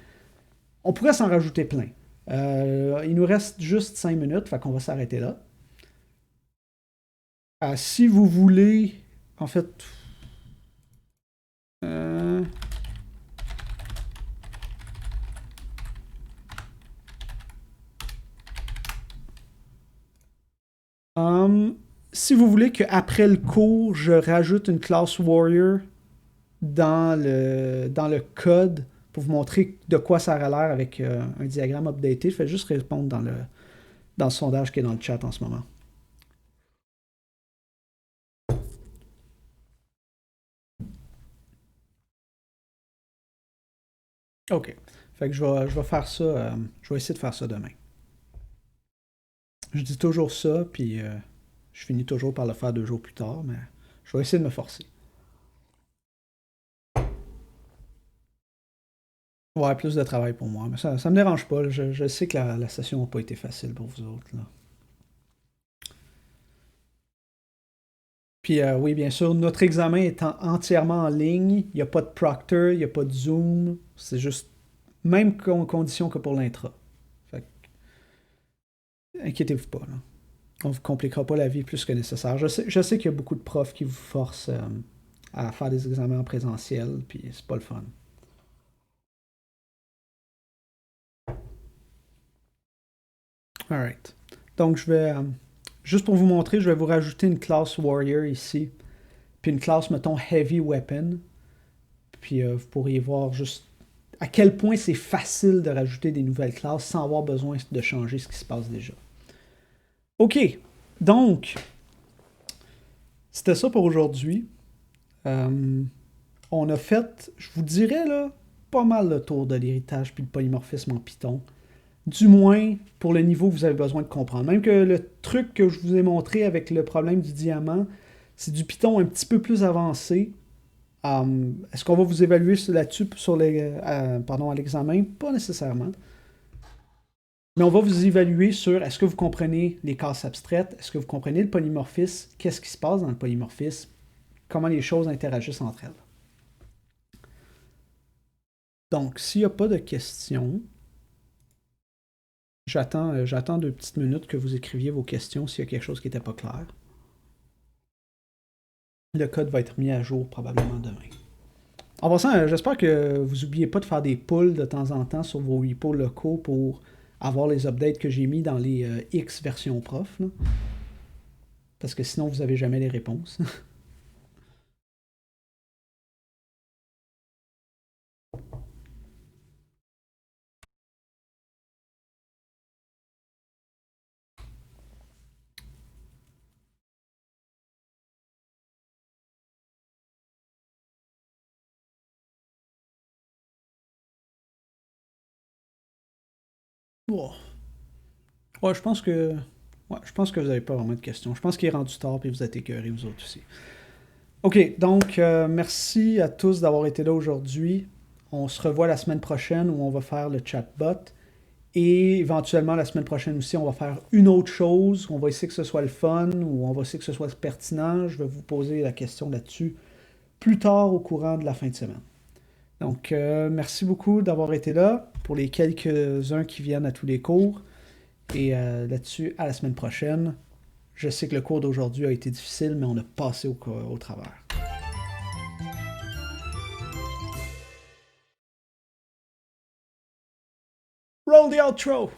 On pourrait s'en rajouter plein. Il nous reste juste 5 minutes, fait qu'on va s'arrêter là. Si vous voulez, en fait. Euh, um, si vous voulez qu'après le cours, je rajoute une classe Warrior dans le code pour vous montrer de quoi ça aurait l'air avec un diagramme updaté, faites juste répondre dans le sondage qui est dans le chat en ce moment. OK. Fait que je vais faire ça, je vais essayer de faire ça demain. Je dis toujours ça, puis je finis toujours par le faire 2 jours plus tard, mais je vais essayer de me forcer. Ouais, plus de travail pour moi, mais ça me dérange pas. Je sais que la session n'a pas été facile pour vous autres, là. Puis oui, bien sûr, notre examen est entièrement en ligne. Il n'y a pas de proctor, il n'y a pas de Zoom. C'est juste même condition que pour l'intra. Fait que, inquiétez-vous pas, là. On ne vous compliquera pas la vie plus que nécessaire. Je sais qu'il y a beaucoup de profs qui vous forcent à faire des examens en présentiel, puis c'est pas le fun. Alright. Donc, juste pour vous montrer, je vais vous rajouter une classe Warrior ici, puis une classe, mettons, Heavy Weapon. Puis vous pourriez voir juste à quel point c'est facile de rajouter des nouvelles classes sans avoir besoin de changer ce qui se passe déjà. OK. Donc, c'était ça pour aujourd'hui. On a fait, je vous dirais, là, pas mal le tour de l'héritage puis le polymorphisme en Python. Du moins, pour le niveau que vous avez besoin de comprendre. Même que le truc que je vous ai montré avec le problème du diamant, c'est du Python un petit peu plus avancé. Est-ce qu'on va vous évaluer là-dessus à l'examen? Pas nécessairement. Mais on va vous évaluer sur est-ce que vous comprenez les classes abstraites, est-ce que vous comprenez le polymorphisme, qu'est-ce qui se passe dans le polymorphisme, comment les choses interagissent entre elles. Donc, s'il n'y a pas de questions, j'attends 2 petites minutes que vous écriviez vos questions s'il y a quelque chose qui n'était pas clair. Le code va être mis à jour probablement demain. En passant, j'espère que vous n'oubliez pas de faire des pulls de temps en temps sur vos repos locaux pour avoir les updates que j'ai mis dans les X versions prof. Là. Parce que sinon, vous n'avez jamais les réponses. Wow. Ouais, je pense que. Ouais, je pense que vous n'avez pas vraiment de questions. Je pense qu'il est rendu tard et vous êtes écœurés, vous autres aussi. OK, donc merci à tous d'avoir été là aujourd'hui. On se revoit la semaine prochaine où on va faire le chatbot. Et éventuellement, la semaine prochaine aussi, on va faire une autre chose. On va essayer que ce soit le fun ou on va essayer que ce soit pertinent. Je vais vous poser la question là-dessus plus tard au courant de la fin de semaine. Donc, merci beaucoup d'avoir été là pour les quelques-uns qui viennent à tous les cours. Et là-dessus, à la semaine prochaine. Je sais que le cours d'aujourd'hui a été difficile, mais on a passé au travers. Roll the outro!